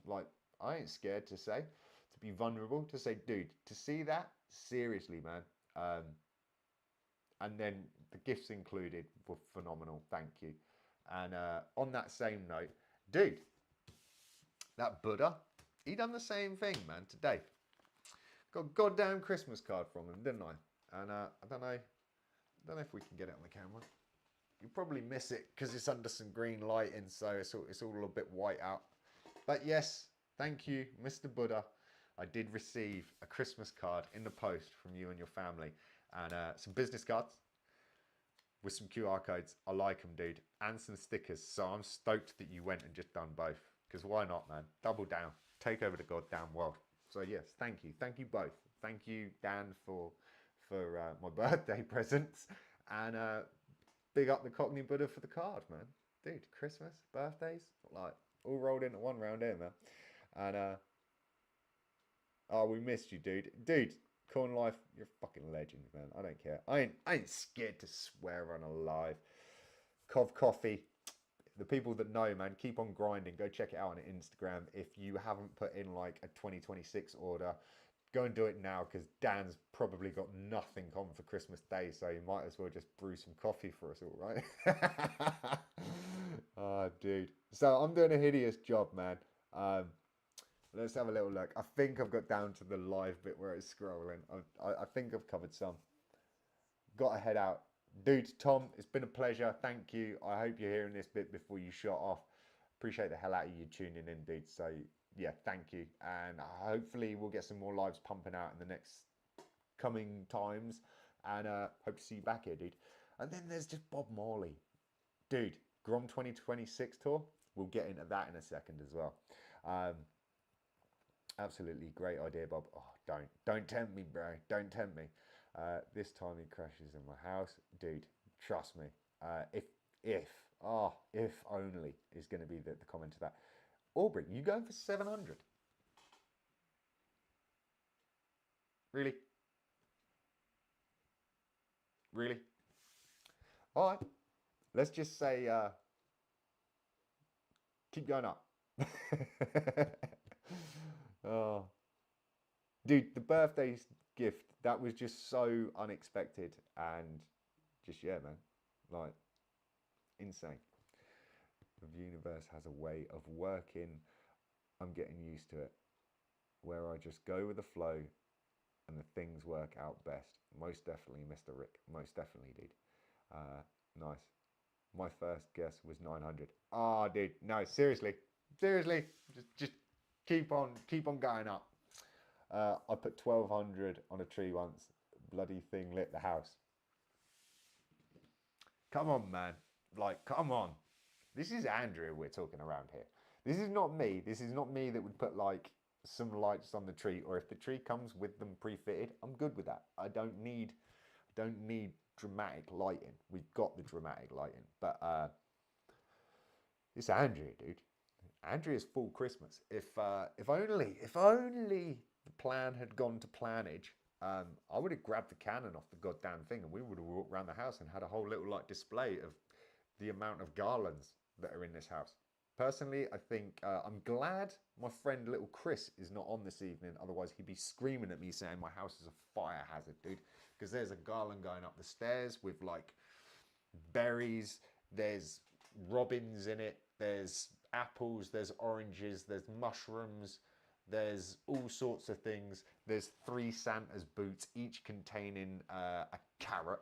like, I ain't scared to say, to be vulnerable, to say, dude, to see that, seriously, man. And then the gifts included were phenomenal, thank you. And on that same note, dude, that Buddha, he done the same thing, man, today. Got a goddamn Christmas card from him, didn't I? And I don't know if we can get it on the camera. You'll probably miss it because it's under some green lighting, so it's all a bit white out. But yes, thank you, Mr. Buddha. I did receive a Christmas card in the post from you and your family, and some business cards with some QR codes. I like them, dude, and some stickers. So I'm stoked that you went and just done both, because why not, man? Double down, take over the goddamn world. So yes, thank you both. Thank you, Dan, for my birthday presents, and big up the Cockney Buddha for the card, man. Dude, Christmas, birthdays, like all rolled into one round here, man. And oh, we missed you, dude. Dude, Corn Life, you're a fucking legend, man. I don't care. I ain't scared to swear on a live. Cov Coffee. The people that know, man, keep on grinding. Go check it out on Instagram. If you haven't put in like a 2026 order, go and do it now, because Dan's probably got nothing on for Christmas Day, so you might as well just brew some coffee for us all, right? Oh, dude. So I'm doing a hideous job, man. Let's have a little look. I think I've got down to the live bit where it's scrolling. I think I've covered some. Got to head out. Dude, Tom, it's been a pleasure. Thank you. I hope you're hearing this bit before you shut off. Appreciate the hell out of you tuning in, dude. So, yeah, thank you. And hopefully we'll get some more lives pumping out in the next coming times. And hope to see you back here, dude. And then there's just Bob Marley. Dude, Grom 2026 tour. We'll get into that in a second as well. Absolutely great idea, Bob. Oh, don't tempt me, bro. Don't tempt me. This time he crashes in my house. Dude, trust me. If only is going to be the comment to that. Aubrey, you going for 700? Really? Really? All right. Let's just say keep going up. Oh, dude, the birthday gift, that was just so unexpected and just, yeah, man, like insane. The universe has a way of working. I'm getting used to it, where I just go with the flow and the things work out best. Most definitely, Mr. Rick. Most definitely, dude. Nice. My first guess was 900. Ah, dude, no, seriously, just keep on going up. I put 1200 on a tree once. Bloody thing lit the house. Come on, man. Like, come on. This is Andrea we're talking around here. This is not me. This is not me that would put like some lights on the tree, or if the tree comes with them pre-fitted, I'm good with that. I don't need You don't need dramatic lighting. We've got the dramatic lighting, but it's Andrea, dude. Andrea's full Christmas. If only the plan had gone to planage. I would have grabbed the cannon off the goddamn thing, and we would have walked around the house and had a whole little like display of the amount of garlands that are in this house. Personally, I think I'm glad my friend little Chris is not on this evening. Otherwise, he'd be screaming at me saying my house is a fire hazard, dude. Because there's a garland going up the stairs with like berries. There's robins in it. There's apples. There's oranges. There's mushrooms. There's all sorts of things. There's 3 Santa's boots, each containing a carrot.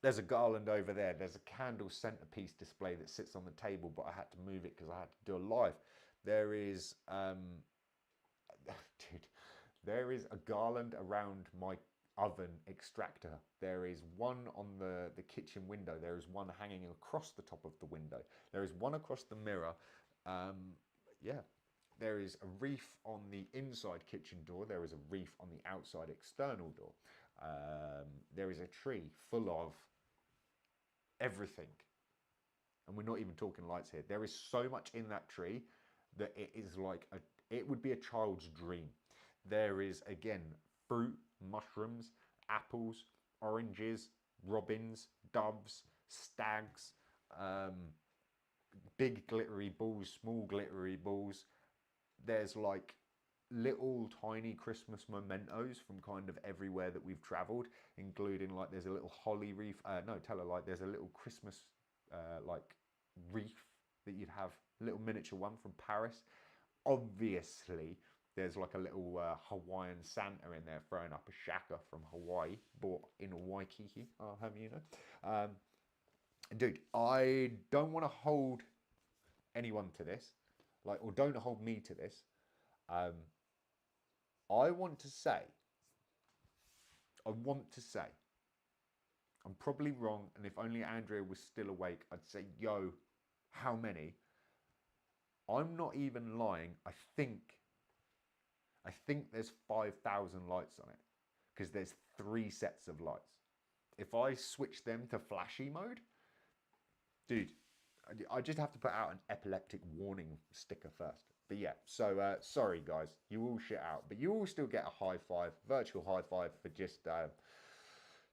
There's a garland over there. There's a candle centerpiece display that sits on the table, but I had to move it because I had to do a live. There is, dude, there is a garland around my oven extractor. There is one on the kitchen window. There is one hanging across the top of the window. There is one across the mirror. Yeah. There is a wreath on the inside kitchen door. There is a wreath on the outside external door. There is a tree full of everything. And we're not even talking lights here. There is so much in that tree that it is like, it would be a child's dream. There is, again, fruit, mushrooms, apples, oranges, robins, doves, stags, big glittery balls, small glittery balls. There's like little tiny Christmas mementos from kind of everywhere that we've traveled, including like there's a little holly wreath. No, tell a lie. There's a little Christmas like wreath that you'd have, a little miniature one from Paris. Obviously, there's like a little Hawaiian Santa in there throwing up a shaka from Hawaii, bought in Waikiki, I'll have you know. Dude, I don't want to hold anyone to this, like, or don't hold me to this. I want to say, I'm probably wrong, and if only Andrea was still awake, I'd say, yo, how many? I'm not even lying. I think there's 5,000 lights on it, because there's 3 sets of lights. If I switch them to flashy mode, dude, I just have to put out an epileptic warning sticker first. But yeah, so sorry guys, you all shit out, but you all still get a high five, virtual high five for just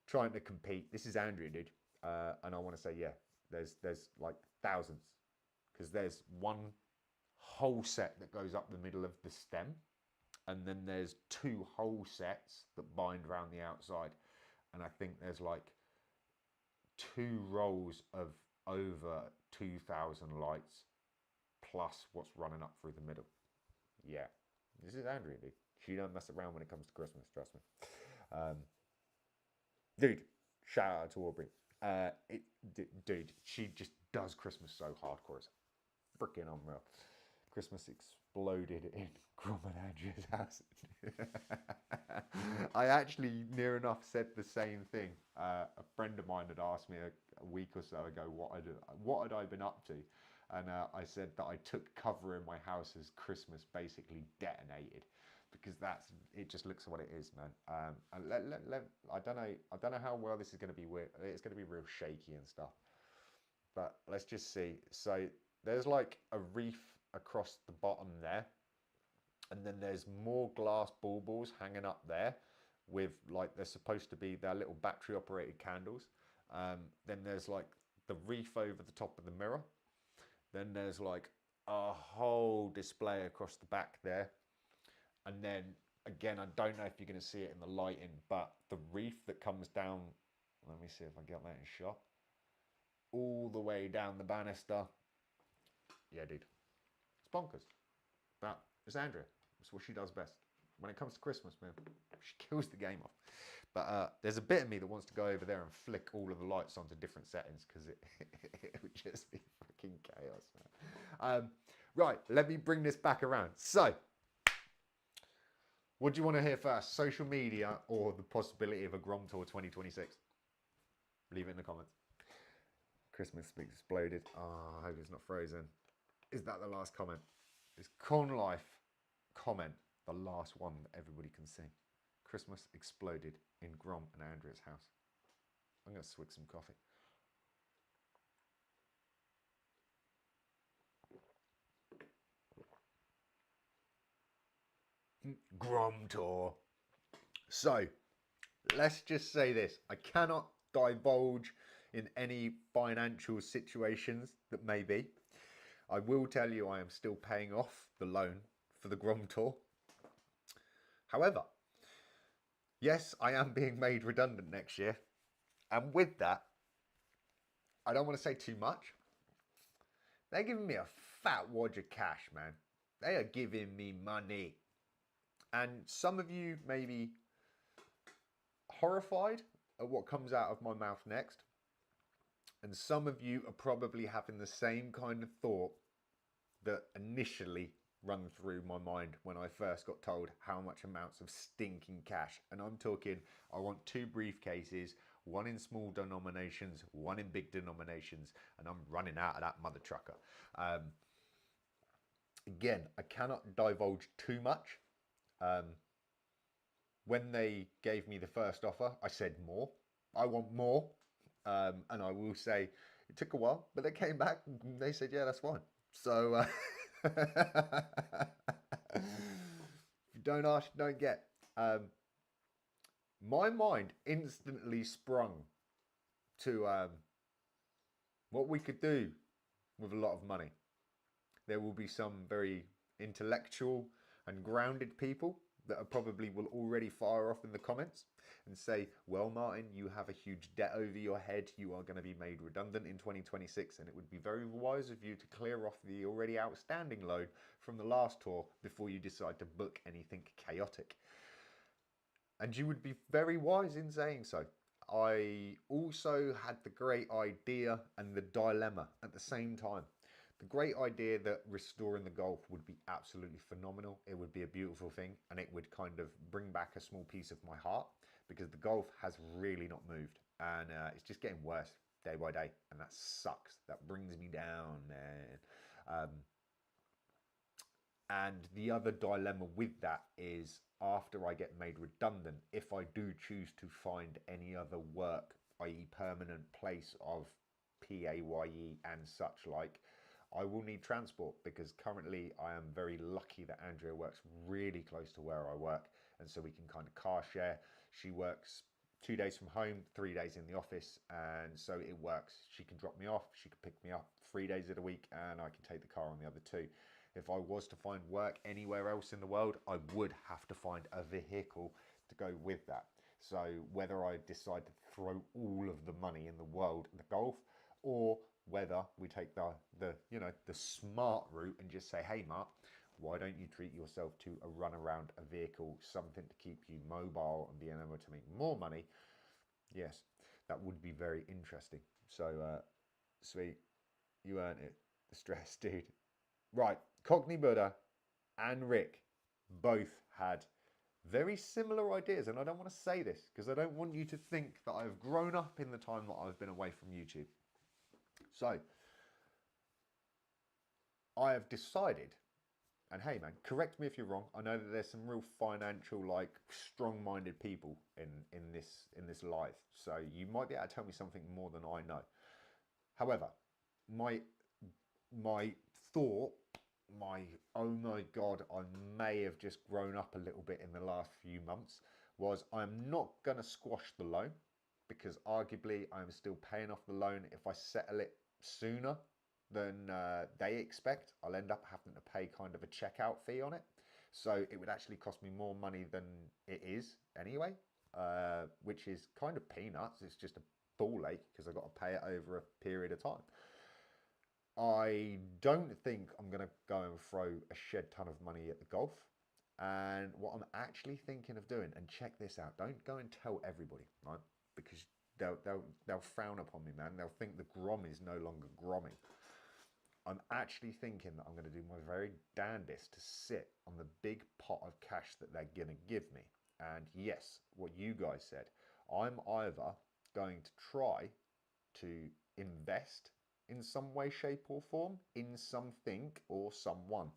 trying to compete. This is Andrea, dude, and I want to say, yeah, there's like thousands, because there's one whole set that goes up the middle of the stem, and then there's 2 whole sets that bind around the outside, and I think there's like 2 rows of over 2,000 lights plus what's running up through the middle. Yeah, this is Andrea, dude. She don't mess around when it comes to Christmas, trust me. Dude, shout out to Aubrey. Dude, she just does Christmas so hardcore. It's freaking unreal. Christmas exploded in Grom and Andrea's house. I actually near enough said the same thing. A friend of mine had asked me a week or so ago what had I been up to, and I said that I took cover in my house as Christmas basically detonated, because it just looks what it is, man. I don't know how well this is going to be. It's going to be real shaky and stuff, but let's just see. So there's like a wreath across the bottom there, and then there's more glass baubles hanging up there with like, they're supposed to be their little battery operated candles. Then there's like the wreath over the top of the mirror. Then there's like a whole display across the back there. And then again, I don't know if you're going to see it in the lighting, but the wreath that comes down, let me see if I get that in shot, all the way down the banister. Yeah, dude, it's bonkers. But it's Andrea. It's what she does best. When it comes to Christmas, man, she kills the game off. But there's a bit of me that wants to go over there and flick all of the lights onto different settings, because it would just be fucking chaos, man. Right, let me bring this back around. So, what do you want to hear first? Social media or the possibility of a Grom Tour 2026? Leave it in the comments. Christmas exploded. Oh, I hope it's not frozen. Is that the last comment? Is Corn Life comment the last one that everybody can see? Christmas exploded in Grom and Andrea's house. I'm going to swig some coffee. Grom tour. So, let's just say this. I cannot divulge in any financial situations that may be. I will tell you I am still paying off the loan for the Grom tour. However, yes, I am being made redundant next year. And with that, I don't want to say too much. They're giving me a fat wad of cash, man. They are giving me money. And some of you may be horrified at what comes out of my mouth next. And some of you are probably having the same kind of thought that initially run through my mind when I first got told how much amounts of stinking cash. And I'm talking, I want 2 briefcases, 1 in small denominations, 1 in big denominations, and I'm running out of that mother trucker. Again, I cannot divulge too much. When they gave me the first offer, I said more. I want more. And I will say it took a while, but they came back and they said, yeah, that's fine. So if you don't ask, you don't get. My mind instantly sprung to what we could do with a lot of money. There will be some very intellectual and grounded people that are probably will already fire off in the comments and say, well, Martin, you have a huge debt over your head. You are going to be made redundant in 2026. And it would be very wise of you to clear off the already outstanding loan from the last tour before you decide to book anything chaotic. And you would be very wise in saying so. I also had the great idea and the dilemma at the same time. The great idea that restoring the Golf would be absolutely phenomenal. It would be a beautiful thing, and it would kind of bring back a small piece of my heart, because the Golf has really not moved, and it's just getting worse day by day, and that sucks. That brings me down, man. And the other dilemma with that is, after I get made redundant, if I do choose to find any other work, i.e. permanent place of PAYE and such like, I will need transport, because currently I am very lucky that Andrea works really close to where I work, and so we can kind of car share. She works 2 days from home, 3 days in the office, and so it works. She can drop me off, she can pick me up 3 days of the week, and I can take the car on the other 2. If I was to find work anywhere else in the world, I would have to find a vehicle to go with that. So whether I decide to throw all of the money in the world at the Golf, or whether we take the smart route and just say, hey, Mark, why don't you treat yourself to a run around a vehicle, something to keep you mobile and being able to make more money? Yes, that would be very interesting. So, sweet, you earned it. The stress, dude. Right, Cockney Buddha and Rick both had very similar ideas, and I don't want to say this because I don't want you to think that I've grown up in the time that I've been away from YouTube. So, I have decided, and hey man, correct me if you're wrong. I know that there's some real financial, like, strong-minded people in this live, so you might be able to tell me something more than I know. However, my thought, oh my god, I may have just grown up a little bit in the last few months, was I'm not going to squash the loan, because arguably I'm still paying off the loan. If I settle it sooner than they expect, I'll end up having to pay kind of a checkout fee on it. So it would actually cost me more money than it is anyway, which is kind of peanuts. It's just a ball ache because I've got to pay it over a period of time. I don't think I'm going to go and throw a shed ton of money at the Golf. And what I'm actually thinking of doing, and check this out, don't go and tell everybody, right? Because they'll frown upon me, man. They'll think the Grom is no longer gromming. I'm actually thinking that I'm going to do my very damnedest to sit on the big pot of cash that they're going to give me. And yes, what you guys said, I'm either going to try to invest in some way, shape or form, in something or someone.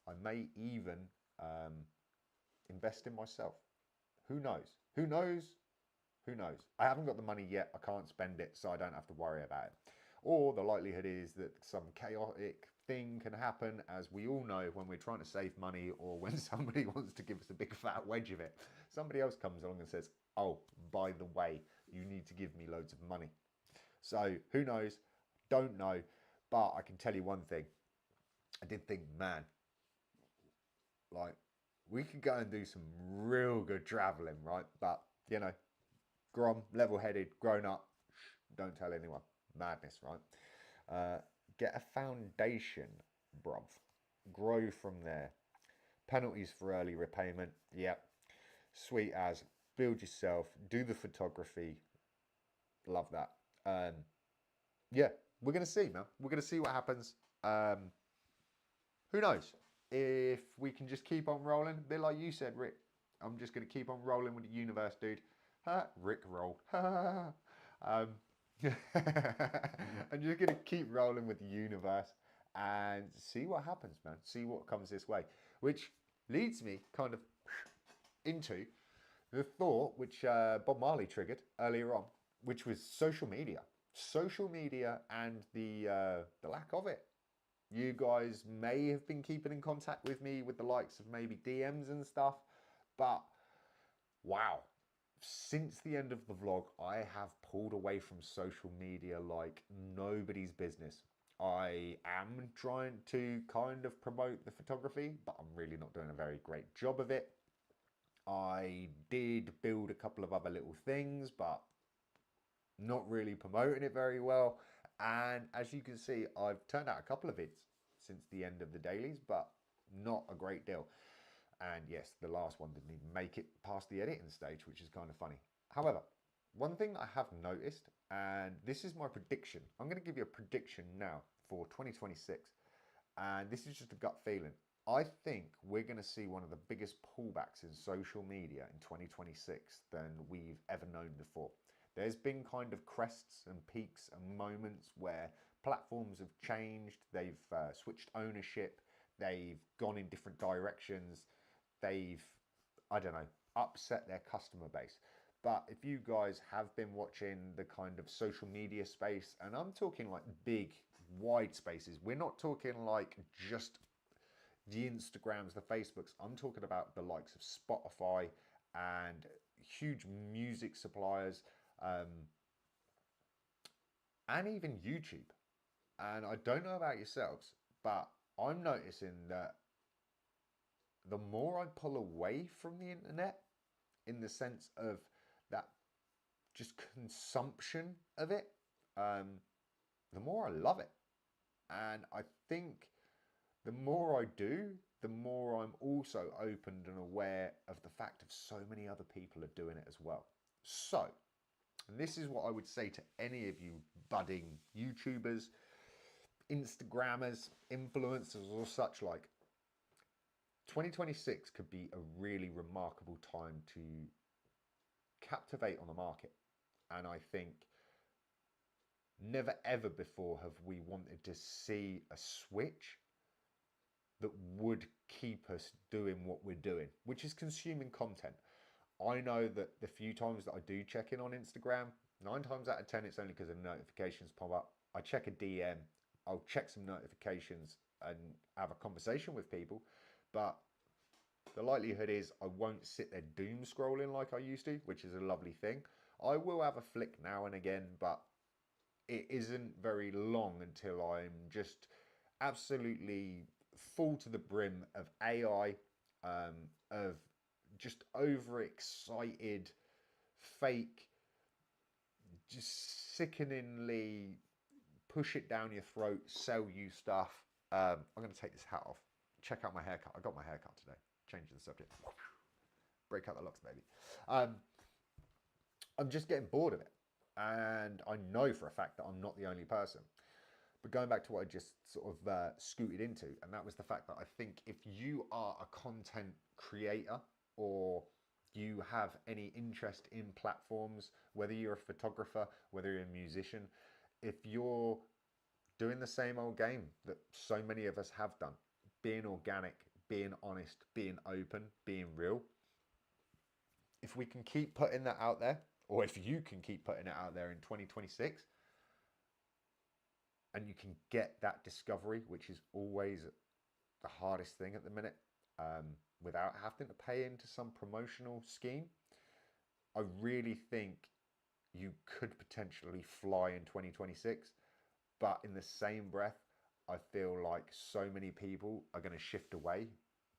I may even invest in myself. Who knows? Who knows? Who knows? I haven't got the money yet. I can't spend it, so I don't have to worry about it. Or the likelihood is that some chaotic thing can happen, as we all know, when we're trying to save money or when somebody wants to give us a big fat wedge of it. Somebody else comes along and says, oh, by the way, you need to give me loads of money. So who knows? Don't know. But I can tell you one thing. I did think, man, like, we could go and do some real good traveling, right? But, you know, Grom, level-headed, grown up, don't tell anyone. Madness, right? Get a foundation, bruv. Grow from there. Penalties for early repayment. Yep. Sweet as. Build yourself. Do the photography. Love that. Yeah, we're going to see, man. We're going to see what happens. Who knows? If we can just keep on rolling, a bit like you said, Rick. I'm just going to keep on rolling with the universe, dude. Rick roll. I'm just going to keep rolling with the universe and see what happens, man. See what comes this way. Which leads me kind of into the thought which Bob Marley triggered earlier on, which was social media. Social media and the lack of it. You guys may have been keeping in contact with me with the likes of maybe DMs and stuff, but wow. Since the end of the vlog, I have pulled away from social media like nobody's business. I am trying to kind of promote the photography, but I'm really not doing a very great job of it. I did build a couple of other little things, but not really promoting it very well. And as you can see, I've turned out a couple of vids since the end of the dailies, but not a great deal. And yes, the last one didn't even make it past the editing stage, which is kind of funny. However, one thing that I have noticed, and this is my prediction, I'm going to give you a prediction now for 2026, and this is just a gut feeling. I think we're going to see one of the biggest pullbacks in social media in 2026 than we've ever known before. There's been kind of crests and peaks and moments where platforms have changed, they've switched ownership, they've gone in different directions, they've, I don't know, upset their customer base. But if you guys have been watching the kind of social media space, and I'm talking like big, wide spaces, we're not talking like just the Instagrams, the Facebooks, I'm talking about the likes of Spotify and huge music suppliers, and even YouTube. And I don't know about yourselves, but I'm noticing that the more I pull away from the internet, in the sense of that just consumption of it, the more I love it. And I think the more I do, the more I'm also opened and aware of the fact of so many other people are doing it as well. So, and this is what I would say to any of you budding YouTubers, Instagrammers, influencers or such like. 2026 could be a really remarkable time to captivate on the market. And I think never ever before have we wanted to see a switch that would keep us doing what we're doing, which is consuming content. I know that the few times that I do check in on Instagram, 9 times out of 10, it's only because the notifications pop up. I check a DM, I'll check some notifications and have a conversation with people. But the likelihood is I won't sit there doom scrolling like I used to, which is a lovely thing. I will have a flick now and again, but it isn't very long until I'm just absolutely full to the brim of AI, of just overexcited, fake, just sickeningly push it down your throat, sell you stuff. I'm going to take this hat off. Check out my haircut. I got my haircut today. Changing the subject. Break out the locks, baby. I'm just getting bored of it. And I know for a fact that I'm not the only person. But going back to what I just sort of scooted into, and that was the fact that I think if you are a content creator or you have any interest in platforms, whether you're a photographer, whether you're a musician, if you're doing the same old game that so many of us have done, being organic, being honest, being open, being real, if we can keep putting that out there, or if you can keep putting it out there in 2026, and you can get that discovery, which is always the hardest thing at the minute, without having to pay into some promotional scheme, I really think you could potentially fly in 2026. But in the same breath, I feel like so many people are going to shift away,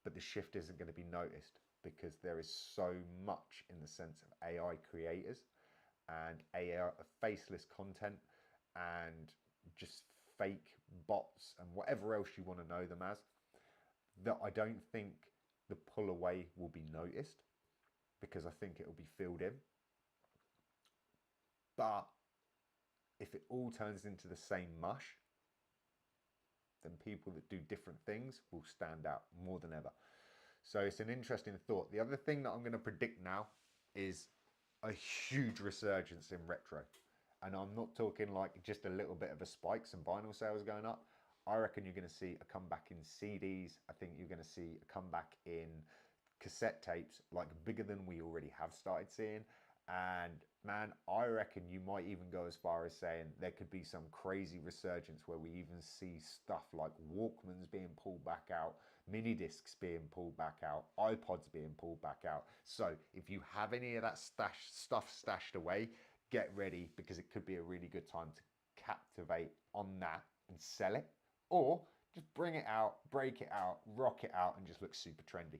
but the shift isn't going to be noticed because there is so much in the sense of AI creators and AI faceless content and just fake bots and whatever else you want to know them as, that I don't think the pull away will be noticed because I think it will be filled in. But if it all turns into the same mush, then people that do different things will stand out more than ever. So it's an interesting thought. The other thing that I'm going to predict now is a huge resurgence in retro. And I'm not talking like just a little bit of a spike, some vinyl sales going up. I reckon you're going to see a comeback in CDs. I think you're going to see a comeback in cassette tapes, like bigger than we already have started seeing. And man, I reckon you might even go as far as saying there could be some crazy resurgence where we even see stuff like Walkmans being pulled back out, mini discs being pulled back out, iPods being pulled back out. So if you have any of that stuff stashed away, get ready because it could be a really good time to captivate on that and sell it, or just bring it out, break it out, rock it out, and just look super trendy.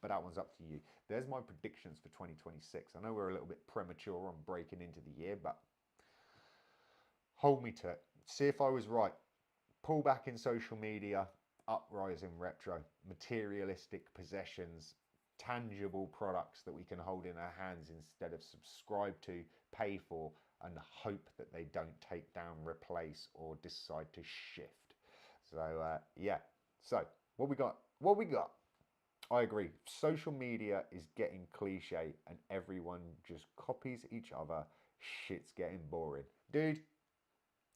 But that one's up to you. There's my predictions for 2026. I know we're a little bit premature on breaking into the year, but hold me to it. See if I was right. Pull back in social media, uprise in retro, materialistic possessions, tangible products that we can hold in our hands instead of subscribe to, pay for, and hope that they don't take down, replace, or decide to shift. So yeah. So what we got? What we got? I agree. Social media is getting cliche and everyone just copies each other. Shit's getting boring. Dude,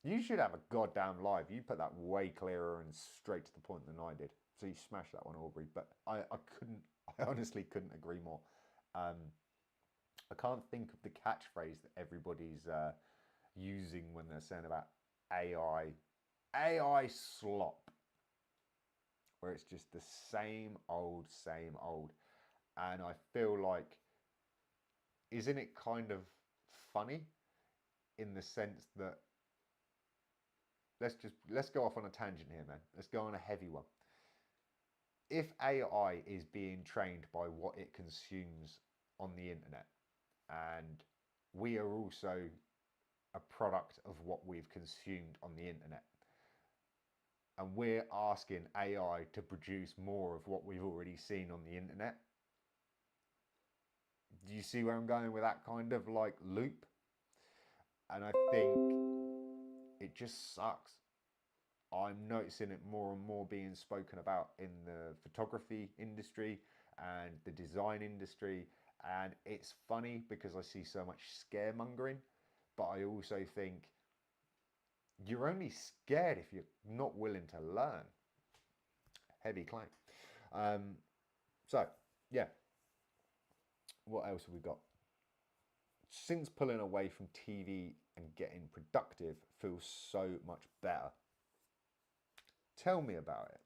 you should have a goddamn live. You put that way clearer and straight to the point than I did. So you smashed that one, Aubrey. But I honestly couldn't agree more. I can't think of the catchphrase that everybody's using when they're saying about AI slop, where it's just the same old. And I feel like, isn't it kind of funny in the sense that, let's go off on a tangent here, man. Let's go on a heavy one. If AI is being trained by what it consumes on the internet, and we are also a product of what we've consumed on the internet, and we're asking AI to produce more of what we've already seen on the internet. Do you see where I'm going with that kind of like loop? And I think it just sucks. I'm noticing it more and more being spoken about in the photography industry and the design industry. And it's funny because I see so much scaremongering, but I also think you're only scared if you're not willing to learn. Heavy claim. So, yeah. What else have we got? Since pulling away from TV and getting productive feels so much better. Tell me about it.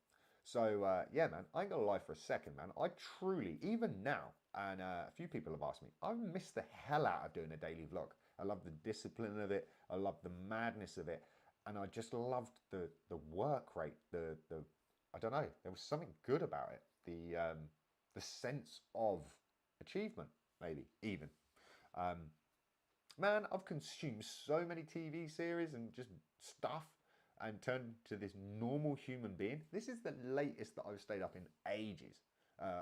So, yeah, man, I ain't gonna lie for a second, man. I truly, even now, and a few people have asked me, I've missed the hell out of doing a daily vlog. I love the discipline of it. I love the madness of it. And I just loved the work rate, the I don't know, there was something good about it. The sense of achievement, maybe even. Man, I've consumed so many TV series and just stuff and turned to this normal human being. This is the latest that I've stayed up in ages,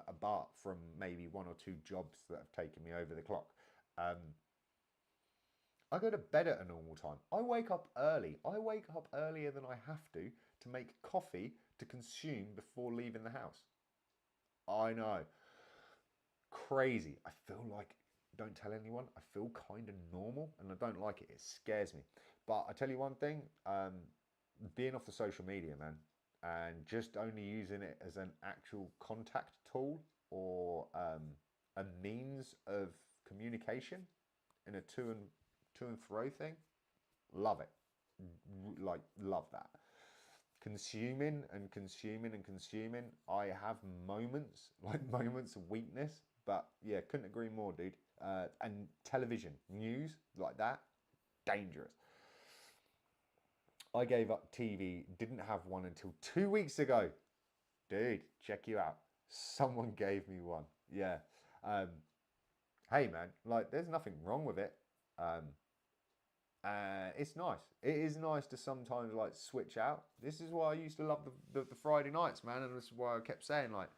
apart from maybe one or two jobs that have taken me over the clock. I go to bed at a normal time. I wake up early. I wake up earlier than I have to make coffee to consume before leaving the house. I know. Crazy. I feel like, don't tell anyone, I feel kind of normal and I don't like it. It scares me. But I tell you one thing, being off the social media, man, and just only using it as an actual contact tool or a means of communication in a to and fro thing. Love it. Like, love that. Consuming and consuming and consuming. I have moments, like moments of weakness, but yeah, couldn't agree more, dude. And television, news like that, dangerous. I gave up TV, didn't have one until 2 weeks ago. Dude, check you out. Someone gave me one. Yeah. Hey, man, like, there's nothing wrong with it. It's nice. It is nice to sometimes, like, switch out. This is why I used to love the Friday nights, man. And this is why I kept saying, like,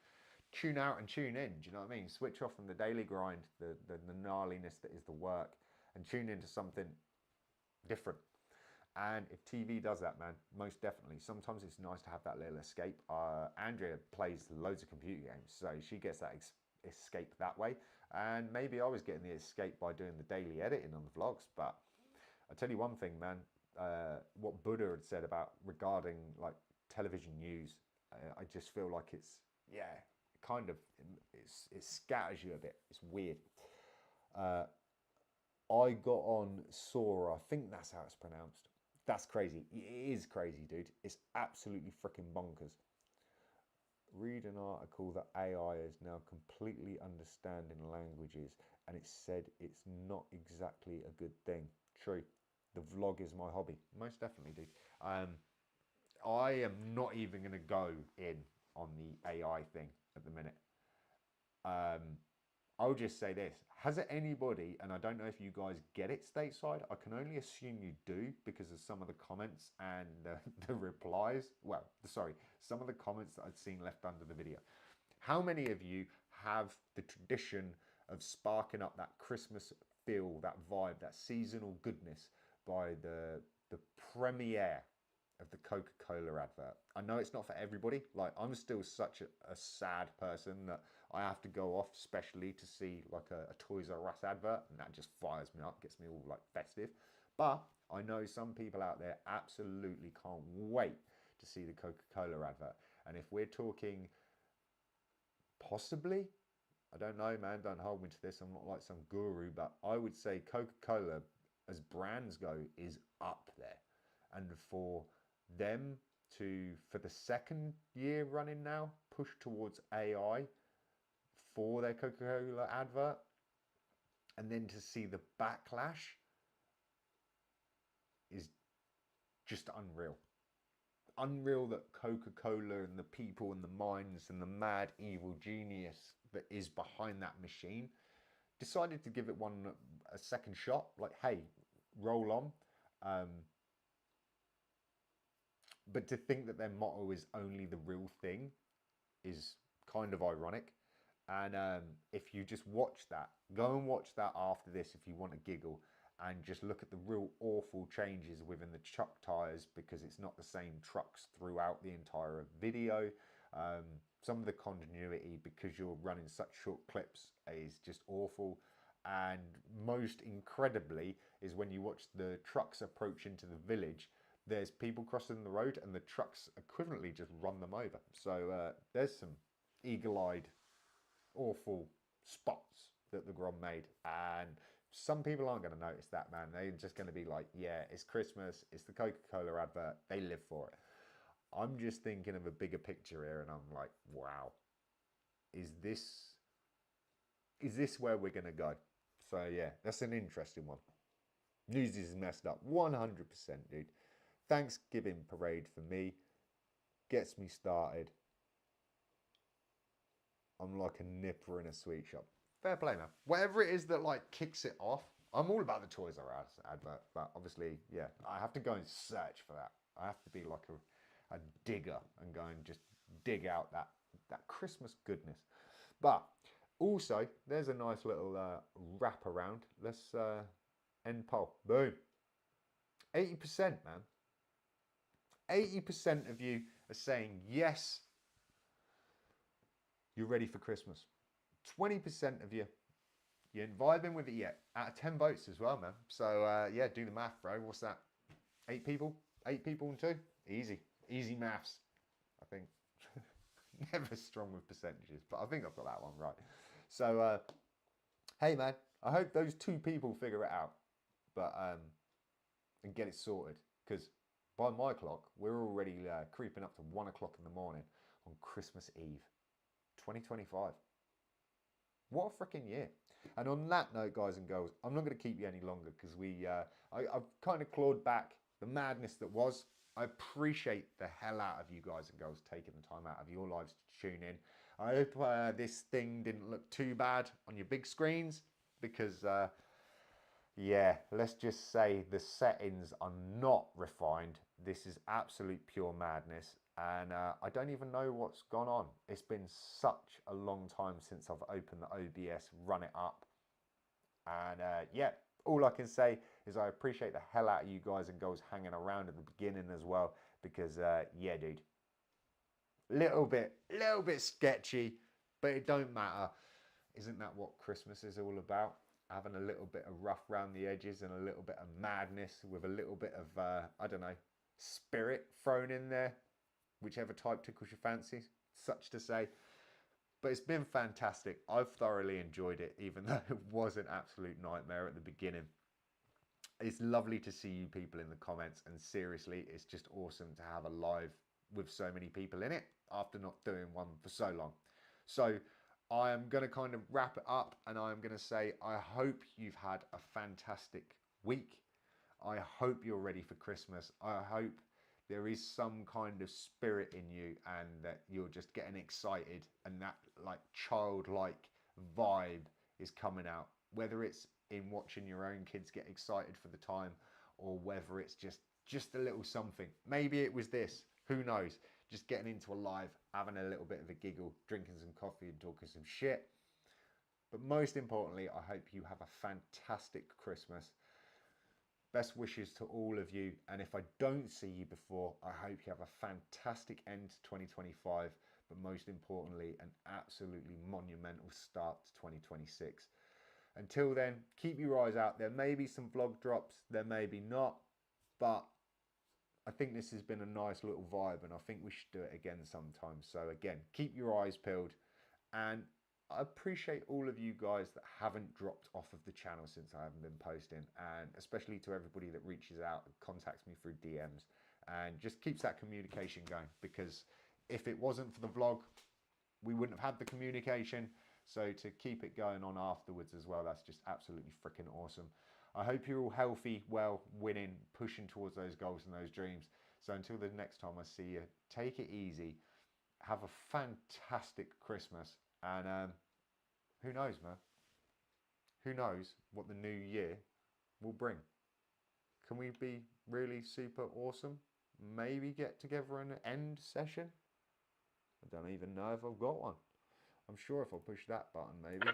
tune out and tune in. Do you know what I mean? Switch off from the daily grind, the gnarliness that is the work, and tune into something different. And if TV does that, man, most definitely. Sometimes it's nice to have that little escape. Andrea plays loads of computer games, so she gets that escape that way. And maybe I was getting the escape by doing the daily editing on the vlogs. But I tell you one thing, man, what Buddha had said about regarding like television news, I just feel like it's, yeah, kind of, it scatters you a bit. It's weird. I got on Sora, I think that's how it's pronounced. That's crazy. It is crazy, dude. It's absolutely freaking bonkers. Read an article that AI is now completely understanding languages, and it said it's not exactly a good thing. True. The vlog is my hobby. Most definitely, dude. I am not even going to go in on the AI thing at the minute. I'll just say this. Has it anybody, and I don't know if you guys get it stateside, I can only assume you do because of some of the comments and the replies. Well, sorry, some of the comments that I'd seen left under the video. How many of you have the tradition of sparking up that Christmas feel, that vibe, that seasonal goodness by the premiere of the Coca-Cola advert? I know it's not for everybody. Like, I'm still such a sad person that I have to go off specially to see like a Toys R Us advert, and that just fires me up, gets me all like festive. But I know some people out there absolutely can't wait to see the Coca-Cola advert. And if we're talking possibly, I don't know, man, don't hold me to this, I'm not like some guru, but I would say Coca-Cola as brands go is up there. And for them to, for the second year running now, push towards AI for their Coca-Cola advert, and then to see the backlash is just unreal. Unreal that Coca-Cola and the people and the minds and the mad evil genius that is behind that machine decided to give it a second shot. Like, hey, roll on. But to think that their motto is only the real thing is kind of ironic. And if you just watch that, go and watch that after this if you want to giggle, and just look at the real awful changes within the truck tires, because it's not the same trucks throughout the entire video. Some of the continuity, because you're running such short clips, is just awful. And most incredibly is when you watch the trucks approach into the village, there's people crossing the road and the trucks equivalently just run them over. So there's some eagle-eyed, awful spots that the Grom made. And some people aren't going to notice that, man. They're just going to be like, yeah, it's Christmas, it's the Coca-Cola advert, they live for it. I'm just thinking of a bigger picture here, and I'm like, wow, is this where we're going to go? So yeah, that's an interesting one. News is messed up, 100%, dude. Thanksgiving parade for me gets me started. I'm like a nipper in a sweet shop. Fair play, man. Whatever it is that like kicks it off, I'm all about the Toys R Us advert, but obviously, yeah, I have to go and search for that. I have to be like a digger and go and just dig out that Christmas goodness. But also, there's a nice little wrap around. Let's end poll. Boom. 80%, man. 80% of you are saying yes, you're ready for Christmas. 20% of you ain't vibing with it yet. Out of 10 votes as well, man. So yeah, do the math, bro. What's that? 8 people? 8 people and 2? Easy maths, I think. Never strong with percentages, but I think I've got that one right. So hey, man, I hope those 2 people figure it out, but and get it sorted, because by my clock, we're already creeping up to 1 o'clock in the morning on Christmas Eve, 2025. What a freaking year. And on that note, guys and girls, I'm not going to keep you any longer, because I've kind of clawed back the madness that was. I appreciate the hell out of you guys and girls taking the time out of your lives to tune in. I hope this thing didn't look too bad on your big screens, because yeah, let's just say the settings are not refined. This is absolute pure madness, and I don't even know what's gone on. It's been such a long time since I've opened the OBS, run it up, and yeah, all I can say is I appreciate the hell out of you guys and girls hanging around at the beginning as well, because yeah, dude, little bit sketchy, but it don't matter. Isn't that what Christmas is all about? Having a little bit of rough around the edges and a little bit of madness with a little bit of, I don't know, spirit thrown in there, whichever type tickles your fancy, such to say. But it's been fantastic. I've thoroughly enjoyed it, even though it was an absolute nightmare at the beginning. It's lovely to see you people in the comments, and seriously, it's just awesome to have a live with so many people in it after not doing one for so long. So I am going to kind of wrap it up, and I'm going to say I hope you've had a fantastic week. I hope you're ready for Christmas. I hope there is some kind of spirit in you, and that you're just getting excited, and that like childlike vibe is coming out, whether it's in watching your own kids get excited for the time, or whether it's just a little something. Maybe it was this, who knows, just getting into a live, having a little bit of a giggle, drinking some coffee and talking some shit. But most importantly, I hope you have a fantastic Christmas. Best wishes to all of you, and if I don't see you before, I hope you have a fantastic end to 2025, but most importantly, an absolutely monumental start to 2026. Until then, keep your eyes out. There may be some vlog drops, there may be not, but I think this has been a nice little vibe, and I think we should do it again sometime. So again, keep your eyes peeled, and I appreciate all of you guys that haven't dropped off of the channel since I haven't been posting, and especially to everybody that reaches out and contacts me through DMs and just keeps that communication going, because if it wasn't for the vlog, we wouldn't have had the communication. So to keep it going on afterwards as well, that's just absolutely freaking awesome. I hope you're all healthy, well, winning, pushing towards those goals and those dreams. So until the next time I see you, take it easy, have a fantastic Christmas, and who knows, man? Who knows what the new year will bring? Can we be really super awesome? Maybe get together an end session? I don't even know if I've got one. I'm sure if I push that button, maybe.